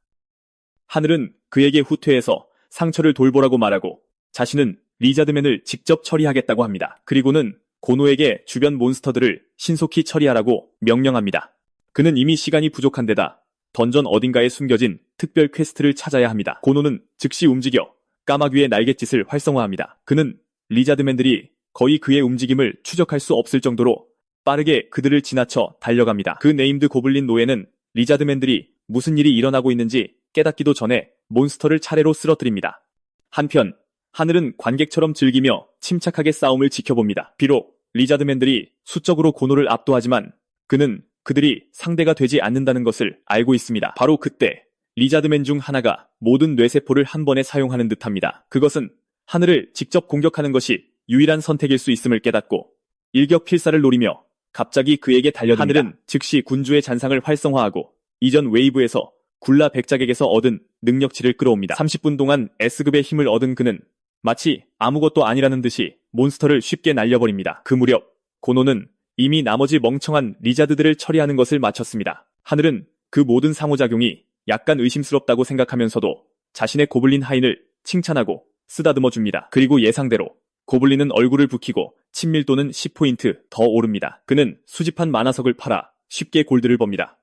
하늘은 그에게 후퇴해서 상처를 돌보라고 말하고 자신은 리자드맨을 직접 처리하겠다고 합니다. 그리고는 고노에게 주변 몬스터들을 신속히 처리하라고 명령합니다. 그는 이미 시간이 부족한 데다 던전 어딘가에 숨겨진 특별 퀘스트를 찾아야 합니다. 고노는 즉시 움직여 까마귀 위의 날갯짓을 활성화합니다. 그는 리자드맨들이 거의 그의 움직임을 추적할 수 없을 정도로 빠르게 그들을 지나쳐 달려갑니다. 그 네임드 고블린 노예는 리자드맨들이 무슨 일이 일어나고 있는지 깨닫기도 전에 몬스터를 차례로 쓰러뜨립니다. 한편 하늘은 관객처럼 즐기며 침착하게 싸움을 지켜봅니다. 비록 리자드맨들이 수적으로 고노를 압도하지만 그는 그들이 상대가 되지 않는다는 것을 알고 있습니다. 바로 그때 리자드맨 중 하나가 모든 뇌세포를 한 번에 사용하는 듯합니다. 그것은 하늘을 직접 공격하는 것이 유일한 선택일 수 있음을 깨닫고 일격필사를 노리며 갑자기 그에게 달려듭니다. 하늘은 즉시 군주의 잔상을 활성화하고 이전 웨이브에서 굴라 백작에게서 얻은 능력치를 끌어옵니다. 30분 동안 S급의 힘을 얻은 그는 마치 아무것도 아니라는 듯이 몬스터를 쉽게 날려버립니다. 그 무렵 고노는 이미 나머지 멍청한 리자드들을 처리하는 것을 마쳤습니다. 하늘은 그 모든 상호작용이 약간 의심스럽다고 생각하면서도 자신의 고블린 하인을 칭찬하고 쓰다듬어 줍니다. 그리고 예상대로 고블린은 얼굴을 붉히고 친밀도는 10포인트 더 오릅니다. 그는 수집한 만화석을 팔아 쉽게 골드를 법니다.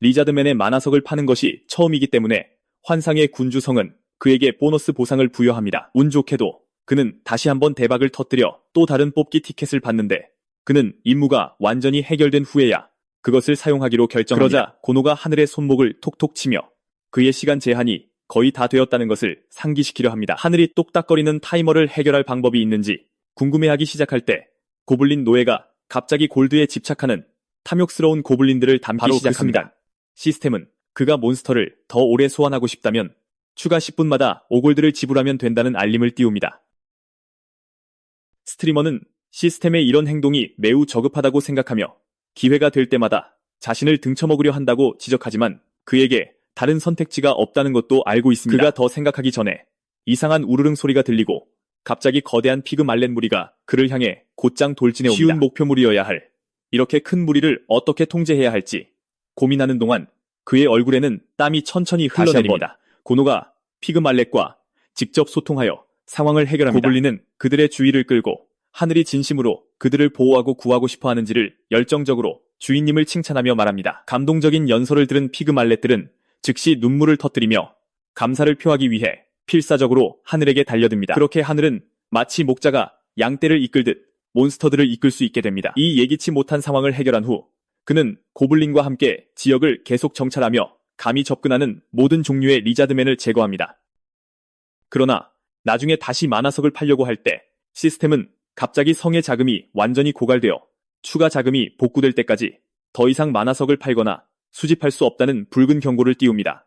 리자드맨의 만화석을 파는 것이 처음이기 때문에 환상의 군주성은 그에게 보너스 보상을 부여합니다. 운 좋게도 그는 다시 한번 대박을 터뜨려 또 다른 뽑기 티켓을 받는데 그는 임무가 완전히 해결된 후에야 그것을 사용하기로 결정합니다. 그러자 고노가 하늘의 손목을 톡톡 치며 그의 시간 제한이 거의 다 되었다는 것을 상기시키려 합니다. 하늘이 똑딱거리는 타이머를 해결할 방법이 있는지 궁금해하기 시작할 때 고블린 노예가 갑자기 골드에 집착하는 탐욕스러운 고블린들을 담기 시작합니다. 시스템은 그가 몬스터를 더 오래 소환하고 싶다면 추가 10분마다 5골드를 지불하면 된다는 알림을 띄웁니다. 스트리머는 시스템의 이런 행동이 매우 저급하다고 생각하며 기회가 될 때마다 자신을 등쳐먹으려 한다고 지적하지만 그에게 다른 선택지가 없다는 것도 알고 있습니다. 그가 더 생각하기 전에 이상한 우르릉 소리가 들리고 갑자기 거대한 피그 말렛 무리가 그를 향해 곧장 돌진해 옵니다. 쉬운 목표물이어야 할 이렇게 큰 무리를 어떻게 통제해야 할지 고민하는 동안 그의 얼굴에는 땀이 천천히 흘러내립니다. 고노가 피그 말렛과 직접 소통하여 상황을 해결합니다. 고블린은 그들의 주의를 끌고 하늘이 진심으로 그들을 보호하고 구하고 싶어 하는지를 열정적으로 주인님을 칭찬하며 말합니다. 감동적인 연설을 들은 피그 말렛들은 즉시 눈물을 터뜨리며 감사를 표하기 위해 필사적으로 하늘에게 달려듭니다. 그렇게 하늘은 마치 목자가 양떼를 이끌듯 몬스터들을 이끌 수 있게 됩니다. 이 예기치 못한 상황을 해결한 후 그는 고블린과 함께 지역을 계속 정찰하며 감히 접근하는 모든 종류의 리자드맨을 제거합니다. 그러나 나중에 다시 만화석을 팔려고 할 때 시스템은 갑자기 성의 자금이 완전히 고갈되어 추가 자금이 복구될 때까지 더 이상 만화석을 팔거나 수집할 수 없다는 붉은 경고를 띄웁니다.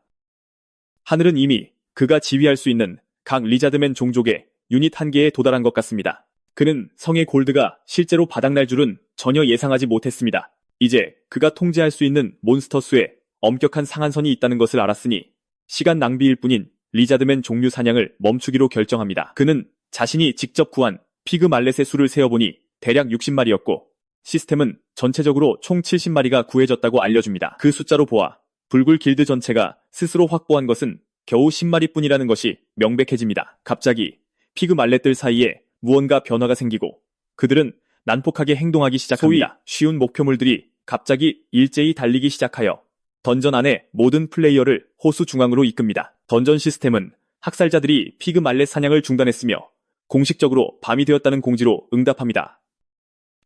하늘은 이미 그가 지휘할 수 있는 각 리자드맨 종족의 유닛 한계에 도달한 것 같습니다. 그는 성의 골드가 실제로 바닥날 줄은 전혀 예상하지 못했습니다. 이제 그가 통제할 수 있는 몬스터 수에 엄격한 상한선이 있다는 것을 알았으니 시간 낭비일 뿐인 리자드맨 종류 사냥을 멈추기로 결정합니다. 그는 자신이 직접 구한 피그 말렛의 수를 세어보니 대략 60마리였고 시스템은 전체적으로 총 70마리가 구해졌다고 알려줍니다. 그 숫자로 보아 불굴 길드 전체가 스스로 확보한 것은 겨우 10마리뿐이라는 것이 명백해집니다. 갑자기 피그 말렛들 사이에 무언가 변화가 생기고 그들은 난폭하게 행동하기 시작합니다. 소위 쉬운 목표물들이 갑자기 일제히 달리기 시작하여 던전 안의 모든 플레이어를 호수 중앙으로 이끕니다. 던전 시스템은 학살자들이 피그 말렛 사냥을 중단했으며 공식적으로 밤이 되었다는 공지로 응답합니다.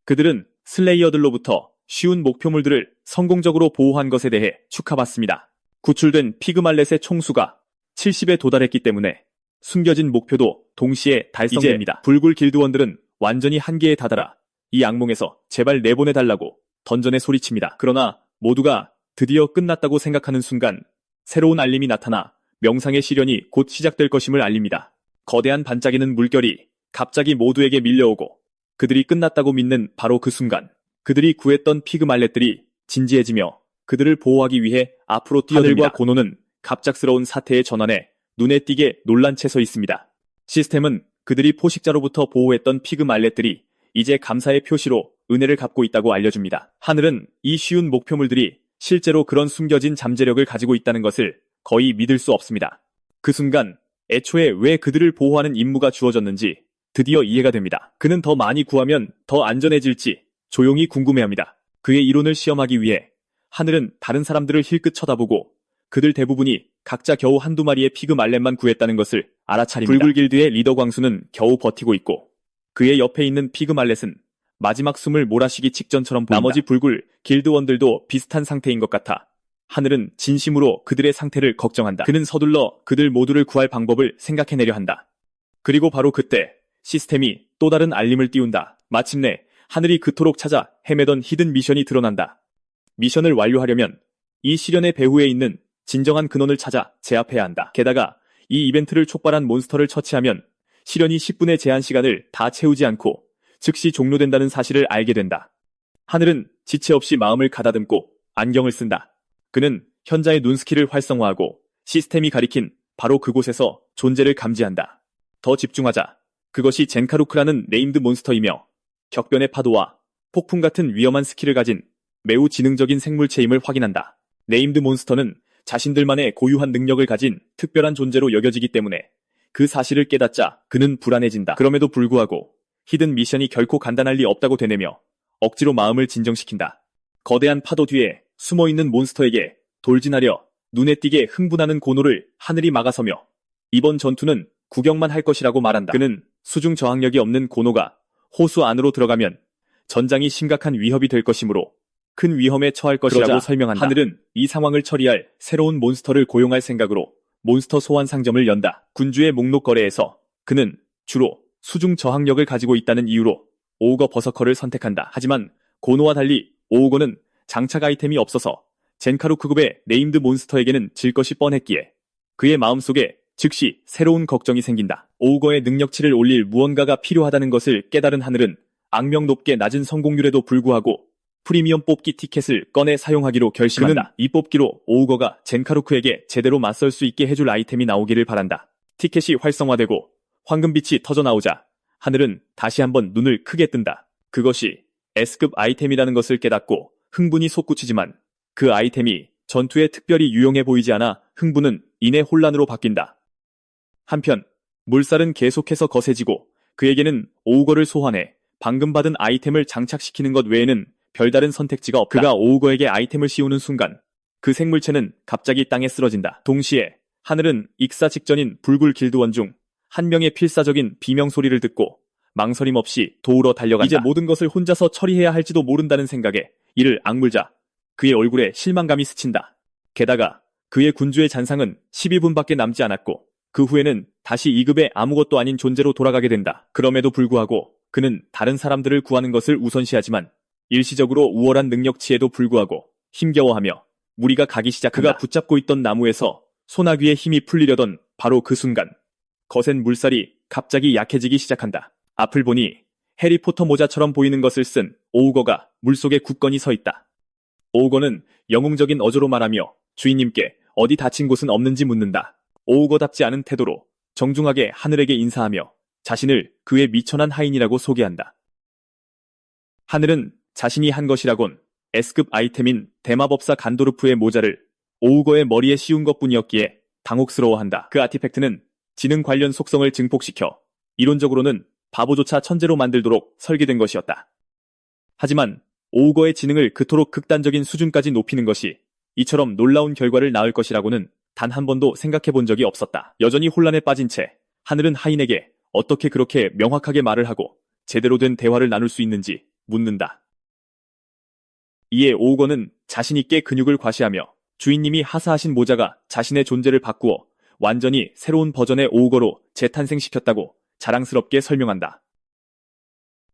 그들은 슬레이어들로부터 쉬운 목표물들을 성공적으로 보호한 것에 대해 축하받습니다. 구출된 피그 말렛의 총수가 70에 도달했기 때문에 숨겨진 목표도 동시에 달성됩니다. 이제 불굴 길드원들은 완전히 한계에 다다라 이 악몽에서 제발 내보내달라고 던전에 소리칩니다. 그러나 모두가 드디어 끝났다고 생각하는 순간 새로운 알림이 나타나 명상의 시련이 곧 시작될 것임을 알립니다. 거대한 반짝이는 물결이 갑자기 모두에게 밀려오고 그들이 끝났다고 믿는 바로 그 순간 그들이 구했던 피그 말렛들이 진지해지며 그들을 보호하기 위해 앞으로 뛰어들고 하늘과 고노는 갑작스러운 사태의 전환에 눈에 띄게 놀란 채 서 있습니다. 시스템은 그들이 포식자로부터 보호했던 피그 말렛들이 이제 감사의 표시로 은혜를 갚고 있다고 알려줍니다. 하늘은 이 쉬운 목표물들이 실제로 그런 숨겨진 잠재력을 가지고 있다는 것을 거의 믿을 수 없습니다. 그 순간 애초에 왜 그들을 보호하는 임무가 주어졌는지 드디어 이해가 됩니다. 그는 더 많이 구하면 더 안전해질지 조용히 궁금해합니다. 그의 이론을 시험하기 위해 하늘은 다른 사람들을 힐끗 쳐다보고 그들 대부분이 각자 겨우 한두 마리의 피그 말렛만 구했다는 것을 알아차립니다. 불굴 길드의 리더 광수는 겨우 버티고 있고 그의 옆에 있는 피그 말렛은 마지막 숨을 몰아쉬기 직전처럼 보인다. 나머지 불굴 길드원들도 비슷한 상태인 것 같아 하늘은 진심으로 그들의 상태를 걱정한다. 그는 서둘러 그들 모두를 구할 방법을 생각해내려 한다. 그리고 바로 그때 시스템이 또 다른 알림을 띄운다. 마침내 하늘이 그토록 찾아 헤매던 히든 미션이 드러난다. 미션을 완료하려면 이 시련의 배후에 있는 진정한 근원을 찾아 제압해야 한다. 게다가 이 이벤트를 촉발한 몬스터를 처치하면 시련이 10분의 제한 시간을 다 채우지 않고 즉시 종료된다는 사실을 알게 된다. 하늘은 지체 없이 마음을 가다듬고 안경을 쓴다. 그는 현자의 눈 스킬을 활성화하고 시스템이 가리킨 바로 그곳에서 존재를 감지한다. 더 집중하자. 그것이 젠카루크라는 네임드 몬스터이며 격변의 파도와 폭풍 같은 위험한 스킬을 가진 매우 지능적인 생물체임을 확인한다. 네임드 몬스터는 자신들만의 고유한 능력을 가진 특별한 존재로 여겨지기 때문에 그 사실을 깨닫자 그는 불안해진다. 그럼에도 불구하고 히든 미션이 결코 간단할 리 없다고 되뇌며 억지로 마음을 진정시킨다. 거대한 파도 뒤에 숨어있는 몬스터에게 돌진하려 눈에 띄게 흥분하는 고노를 하늘이 막아서며 이번 전투는 구경만 할 것이라고 말한다. 그는 수중 저항력이 없는 고노가 호수 안으로 들어가면 전장이 심각한 위협이 될 것이므로 큰 위험에 처할 것이라고 설명한다. 하늘은 이 상황을 처리할 새로운 몬스터를 고용할 생각으로 몬스터 소환 상점을 연다. 군주의 목록 거래에서 그는 주로 수중 저항력을 가지고 있다는 이유로 오우거 버서커를 선택한다. 하지만 고노와 달리 오우거는 장착 아이템이 없어서 젠카루크급의 네임드 몬스터에게는 질 것이 뻔했기에 그의 마음속에 즉시 새로운 걱정이 생긴다. 오우거의 능력치를 올릴 무언가가 필요하다는 것을 깨달은 하늘은 악명 높게 낮은 성공률에도 불구하고 프리미엄 뽑기 티켓을 꺼내 사용하기로 결심한다. 그는 이 뽑기로 오우거가 젠카루크에게 제대로 맞설 수 있게 해줄 아이템이 나오기를 바란다. 티켓이 활성화되고 황금빛이 터져나오자 하늘은 다시 한번 눈을 크게 뜬다. 그것이 S급 아이템이라는 것을 깨닫고 흥분이 솟구치지만 그 아이템이 전투에 특별히 유용해 보이지 않아 흥분은 이내 혼란으로 바뀐다. 한편 물살은 계속해서 거세지고 그에게는 오우거를 소환해 방금 받은 아이템을 장착시키는 것 외에는 별다른 선택지가 없다. 그가 오우거에게 아이템을 씌우는 순간 그 생물체는 갑자기 땅에 쓰러진다. 동시에 하늘은 익사 직전인 불굴 길드원 중 한 명의 필사적인 비명 소리를 듣고 망설임 없이 도우러 달려간다. 이제 모든 것을 혼자서 처리해야 할지도 모른다는 생각에 이를 악물자 그의 얼굴에 실망감이 스친다. 게다가 그의 군주의 잔상은 12분밖에 남지 않았고 그 후에는 다시 2급의 아무것도 아닌 존재로 돌아가게 된다. 그럼에도 불구하고 그는 다른 사람들을 구하는 것을 우선시하지만 일시적으로 우월한 능력치에도 불구하고 힘겨워하며 무리가 가기 시작한다. 그가 붙잡고 있던 나무에서 소나귀의 힘이 풀리려던 바로 그 순간 거센 물살이 갑자기 약해지기 시작한다. 앞을 보니 해리포터 모자처럼 보이는 것을 쓴 오우거가 물속에 굳건히 서 있다. 오우거는 영웅적인 어조로 말하며 주인님께 어디 다친 곳은 없는지 묻는다. 오우거답지 않은 태도로 정중하게 하늘에게 인사하며 자신을 그의 미천한 하인이라고 소개한다. 하늘은 자신이 한 것이라곤 S급 아이템인 대마법사 간도르프의 모자를 오우거의 머리에 씌운 것뿐이었기에 당혹스러워한다. 그 아티팩트는 지능 관련 속성을 증폭시켜 이론적으로는 바보조차 천재로 만들도록 설계된 것이었다. 하지만 오우거의 지능을 그토록 극단적인 수준까지 높이는 것이 이처럼 놀라운 결과를 낳을 것이라고는 단 한 번도 생각해 본 적이 없었다. 여전히 혼란에 빠진 채 하늘은 하인에게 어떻게 그렇게 명확하게 말을 하고 제대로 된 대화를 나눌 수 있는지 묻는다. 이에 오우거는 자신있게 근육을 과시하며 주인님이 하사하신 모자가 자신의 존재를 바꾸어 완전히 새로운 버전의 오우거로 재탄생시켰다고 자랑스럽게 설명한다.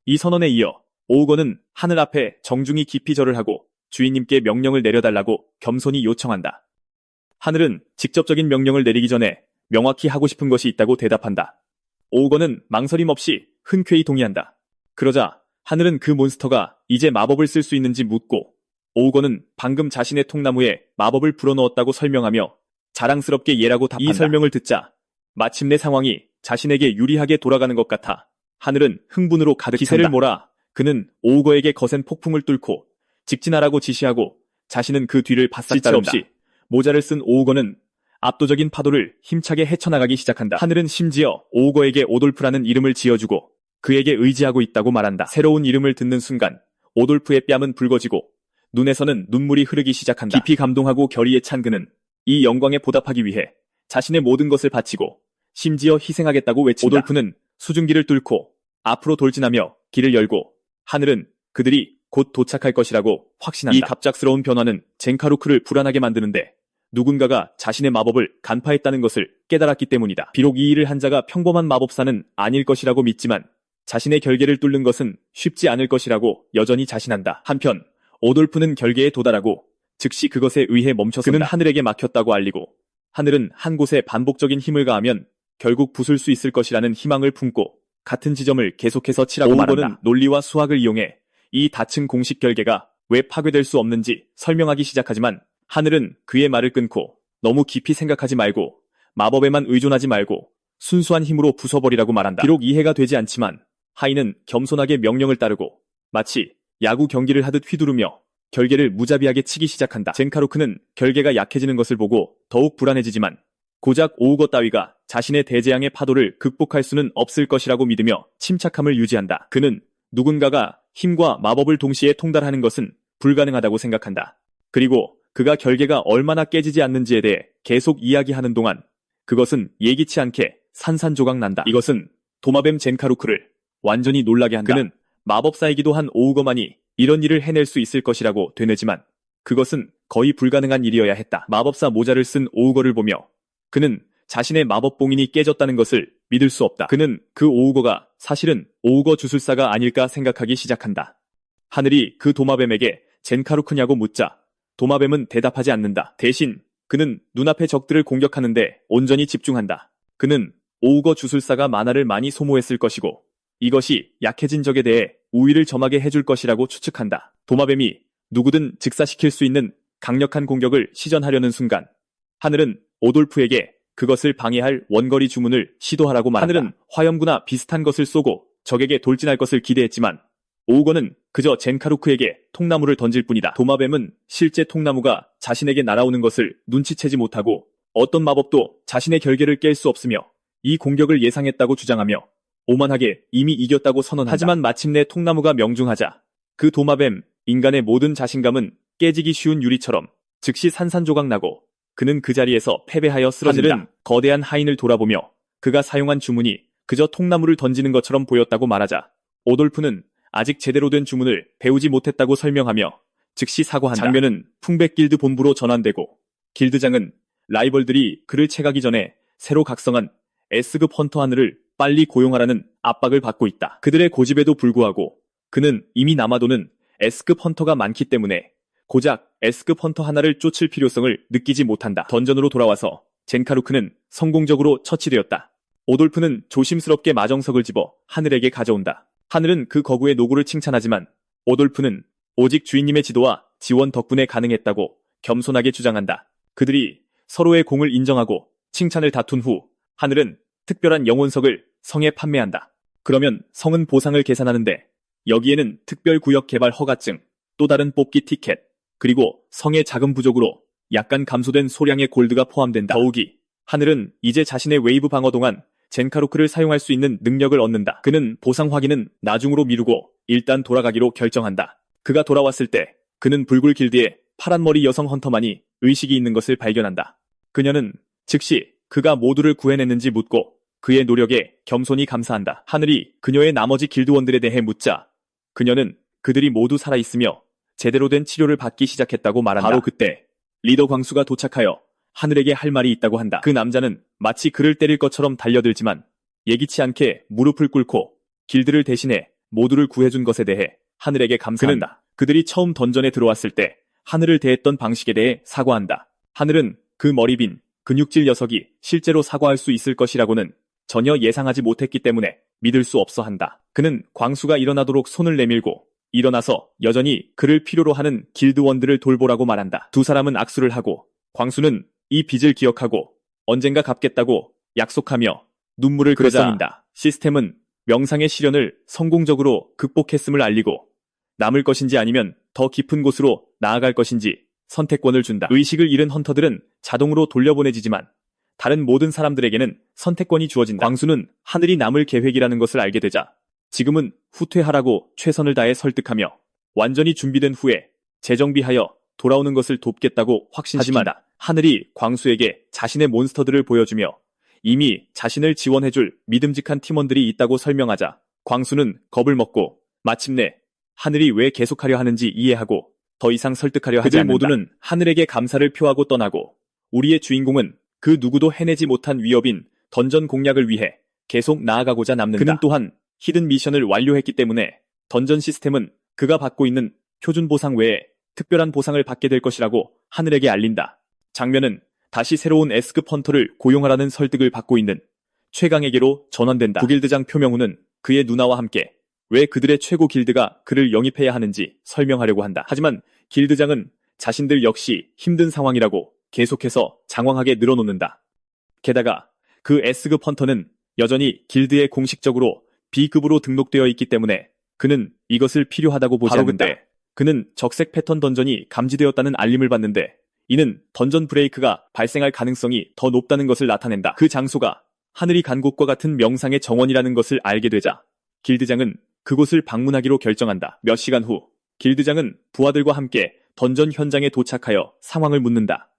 이 선언에 이어 오우거는 하늘 앞에 정중히 깊이 절을 하고 주인님께 명령을 내려달라고 겸손히 요청한다. 하늘은 직접적인 명령을 내리기 전에 명확히 하고 싶은 것이 있다고 대답한다. 오우거는 망설임 없이 흔쾌히 동의한다. 그러자 하늘은 그 몬스터가 이제 마법을 쓸 수 있는지 묻고 오우거는 방금 자신의 통나무에 마법을 불어넣었다고 설명하며 자랑스럽게 예라고 답한다. 이 설명을 듣자 마침내 상황이 자신에게 유리하게 돌아가는 것 같아 하늘은 흥분으로 가득 찬다. 기세를 몰아 그는 오우거에게 거센 폭풍을 뚫고 직진하라고 지시하고 자신은 그 뒤를 바싹 따른다. 없이 모자를 쓴 오우거는 압도적인 파도를 힘차게 헤쳐나가기 시작한다. 하늘은 심지어 오우거에게 오돌프라는 이름을 지어주고 그에게 의지하고 있다고 말한다. 새로운 이름을 듣는 순간 오돌프의 뺨은 붉어지고 눈에서는 눈물이 흐르기 시작한다. 깊이 감동하고 결의에 찬 그는 이 영광에 보답하기 위해 자신의 모든 것을 바치고 심지어 희생하겠다고 외친다. 오돌프는 수증기를 뚫고 앞으로 돌진하며 길을 열고 하늘은 그들이 곧 도착할 것이라고 확신한다. 이 갑작스러운 변화는 젠카루크를 불안하게 만드는데 누군가가 자신의 마법을 간파했다는 것을 깨달았기 때문이다. 비록 이 일을 한 자가 평범한 마법사는 아닐 것이라고 믿지만 자신의 결계를 뚫는 것은 쉽지 않을 것이라고 여전히 자신한다. 한편 오돌프는 결계에 도달하고 즉시 그것에 의해 멈춰선다. 그는 하늘에게 막혔다고 알리고 하늘은 한 곳에 반복적인 힘을 가하면 결국 부술 수 있을 것이라는 희망을 품고 같은 지점을 계속해서 치라고 말한다. 오우거는 논리와 수학을 이용해 이 다층 공식 결계가 왜 파괴될 수 없는지 설명하기 시작하지만 하늘은 그의 말을 끊고 너무 깊이 생각하지 말고 마법에만 의존하지 말고 순수한 힘으로 부숴버리라고 말한다. 비록 이해가 되지 않지만 하인은 겸손하게 명령을 따르고 마치 야구 경기를 하듯 휘두르며 결계를 무자비하게 치기 시작한다. 젠카루크는 결계가 약해지는 것을 보고 더욱 불안해지지만 고작 오우거 따위가 자신의 대재앙의 파도를 극복할 수는 없을 것이라고 믿으며 침착함을 유지한다. 그는 누군가가 힘과 마법을 동시에 통달하는 것은 불가능하다고 생각한다. 그리고 그가 결계가 얼마나 깨지지 않는지에 대해 계속 이야기하는 동안 그것은 예기치 않게 산산조각 난다. 이것은 도마뱀 젠카루크를 완전히 놀라게 한다. 그는 마법사이기도 한 오우거만이 이런 일을 해낼 수 있을 것이라고 되뇌지만 그것은 거의 불가능한 일이어야 했다. 마법사 모자를 쓴 오우거를 보며 그는 자신의 마법봉인이 깨졌다는 것을 믿을 수 없다. 그는 그 오우거가 사실은 오우거 주술사가 아닐까 생각하기 시작한다. 하늘이 그 도마뱀에게 젠카루크냐고 묻자 도마뱀은 대답하지 않는다. 대신 그는 눈앞의 적들을 공격하는데 온전히 집중한다. 그는 오우거 주술사가 만화를 많이 소모했을 것이고 이것이 약해진 적에 대해 우위를 점하게 해줄 것이라고 추측한다. 도마뱀이 누구든 즉사시킬 수 있는 강력한 공격을 시전하려는 순간 하늘은 오돌프에게 그것을 방해할 원거리 주문을 시도하라고 말한다. 하늘은 화염구나 비슷한 것을 쏘고 적에게 돌진할 것을 기대했지만 오우거는 그저 젠카루크에게 통나무를 던질 뿐이다. 도마뱀은 실제 통나무가 자신에게 날아오는 것을 눈치채지 못하고 어떤 마법도 자신의 결계를 깰 수 없으며 이 공격을 예상했다고 주장하며 오만하게 이미 이겼다고 선언한다. 하지만 마침내 통나무가 명중하자 그 도마뱀 인간의 모든 자신감은 깨지기 쉬운 유리처럼 즉시 산산조각 나고 그는 그 자리에서 패배하여 쓰러진다. 하늘은 거대한 하인을 돌아보며 그가 사용한 주문이 그저 통나무를 던지는 것처럼 보였다고 말하자 오돌프는 아직 제대로 된 주문을 배우지 못했다고 설명하며 즉시 사과한다. 장면은 풍백길드 본부로 전환되고 길드장은 라이벌들이 그를 채가기 전에 새로 각성한 S급 헌터 하늘을 빨리 고용하라는 압박을 받고 있다. 그들의 고집에도 불구하고 그는 이미 남아도는 S급 헌터가 많기 때문에 고작 S급 헌터 하나를 쫓을 필요성을 느끼지 못한다. 던전으로 돌아와서 젠카루크는 성공적으로 처치되었다. 오돌프는 조심스럽게 마정석을 집어 하늘에게 가져온다. 하늘은 그 거구의 노고를 칭찬하지만 오돌프는 오직 주인님의 지도와 지원 덕분에 가능했다고 겸손하게 주장한다. 그들이 서로의 공을 인정하고 칭찬을 다툰 후 하늘은 특별한 영혼석을 성에 판매한다. 그러면 성은 보상을 계산하는데 여기에는 특별구역 개발 허가증, 또 다른 뽑기 티켓, 그리고 성의 자금 부족으로 약간 감소된 소량의 골드가 포함된다. 더욱이 하늘은 이제 자신의 웨이브 방어 동안 젠카로크를 사용할 수 있는 능력을 얻는다. 그는 보상 확인은 나중으로 미루고 일단 돌아가기로 결정한다. 그가 돌아왔을 때 그는 불굴 길드의 파란머리 여성 헌터만이 의식이 있는 것을 발견한다. 그녀는 즉시 그가 모두를 구해냈는지 묻고 그의 노력에 겸손히 감사한다. 하늘이 그녀의 나머지 길드원들에 대해 묻자 그녀는 그들이 모두 살아있으며 제대로 된 치료를 받기 시작했다고 말한다. 바로 그때 리더 광수가 도착하여 하늘에게 할 말이 있다고 한다. 그 남자는 마치 그를 때릴 것처럼 달려들지만 예기치 않게 무릎을 꿇고 길드를 대신해 모두를 구해준 것에 대해 하늘에게 감사한다. 그는 그들이 처음 던전에 들어왔을 때 하늘을 대했던 방식에 대해 사과한다. 하늘은 그 머리 빈 근육질 녀석이 실제로 사과할 수 있을 것이라고는 전혀 예상하지 못했기 때문에 믿을 수 없어 한다. 그는 광수가 일어나도록 손을 내밀고 일어나서 여전히 그를 필요로 하는 길드원들을 돌보라고 말한다. 두 사람은 악수를 하고 광수는 이 빚을 기억하고 언젠가 갚겠다고 약속하며 눈물을 그려싸인다. 시스템은 명상의 시련을 성공적으로 극복했음을 알리고 남을 것인지 아니면 더 깊은 곳으로 나아갈 것인지 선택권을 준다. 의식을 잃은 헌터들은 자동으로 돌려보내지지만 다른 모든 사람들에게는 선택권이 주어진다. 광수는 하늘이 남을 계획이라는 것을 알게 되자 지금은 후퇴하라고 최선을 다해 설득하며 완전히 준비된 후에 재정비하여 돌아오는 것을 돕겠다고 확신시킨다. 하지만 하늘이 광수에게 자신의 몬스터들을 보여주며 이미 자신을 지원해줄 믿음직한 팀원들이 있다고 설명하자 광수는 겁을 먹고 마침내 하늘이 왜 계속하려 하는지 이해하고 더 이상 설득하려 하지 않는다. 그들 모두는 하늘에게 감사를 표하고 떠나고 우리의 주인공은 그 누구도 해내지 못한 위협인 던전 공략을 위해 계속 나아가고자 남는다. 그는 또한 히든 미션을 완료했기 때문에 던전 시스템은 그가 받고 있는 표준 보상 외에 특별한 보상을 받게 될 것이라고 하늘에게 알린다. 장면은 다시 새로운 S급 헌터를 고용하라는 설득을 받고 있는 최강에게로 전환된다. 구길드장 표명훈은 그의 누나와 함께 왜 그들의 최고 길드가 그를 영입해야 하는지 설명하려고 한다. 하지만 길드장은 자신들 역시 힘든 상황이라고 계속해서 장황하게 늘어놓는다. 게다가 그 S급 헌터는 여전히 길드에 공식적으로 B급으로 등록되어 있기 때문에 그는 이것을 필요하다고 보지 않는다. 그때 그는 적색 패턴 던전이 감지되었다는 알림을 받는데 이는 던전 브레이크가 발생할 가능성이 더 높다는 것을 나타낸다. 그 장소가 하늘이 간 곳과 같은 명상의 정원이라는 것을 알게 되자 길드장은 그곳을 방문하기로 결정한다. 몇 시간 후 길드장은 부하들과 함께 던전 현장에 도착하여 상황을 묻는다.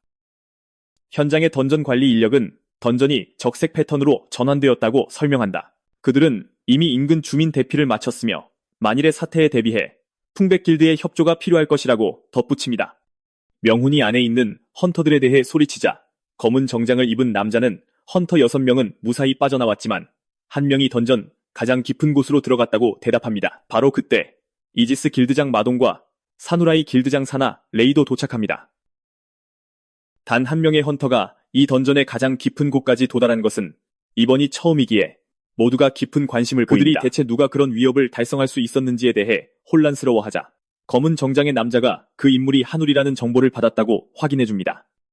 현장의 던전 관리 인력은 던전이 적색 패턴으로 전환되었다고 설명한다. 그들은 이미 인근 주민 대피를 마쳤으며 만일의 사태에 대비해 풍백길드의 협조가 필요할 것이라고 덧붙입니다. 명훈이 안에 있는 헌터들에 대해 소리치자 검은 정장을 입은 남자는 헌터 6명은 무사히 빠져나왔지만 한 명이 던전 가장 깊은 곳으로 들어갔다고 대답합니다. 바로 그때 이지스 길드장 마동과 사누라이 길드장 사나 레이도 도착합니다. 단 한 명의 헌터가 이 던전의 가장 깊은 곳까지 도달한 것은 이번이 처음이기에 모두가 깊은 관심을 보인다. 그들이 대체 누가 그런 위협을 달성할 수 있었는지에 대해 혼란스러워하자 검은 정장의 남자가 그 인물이 한울이라는 정보를 받았다고 확인해줍니다.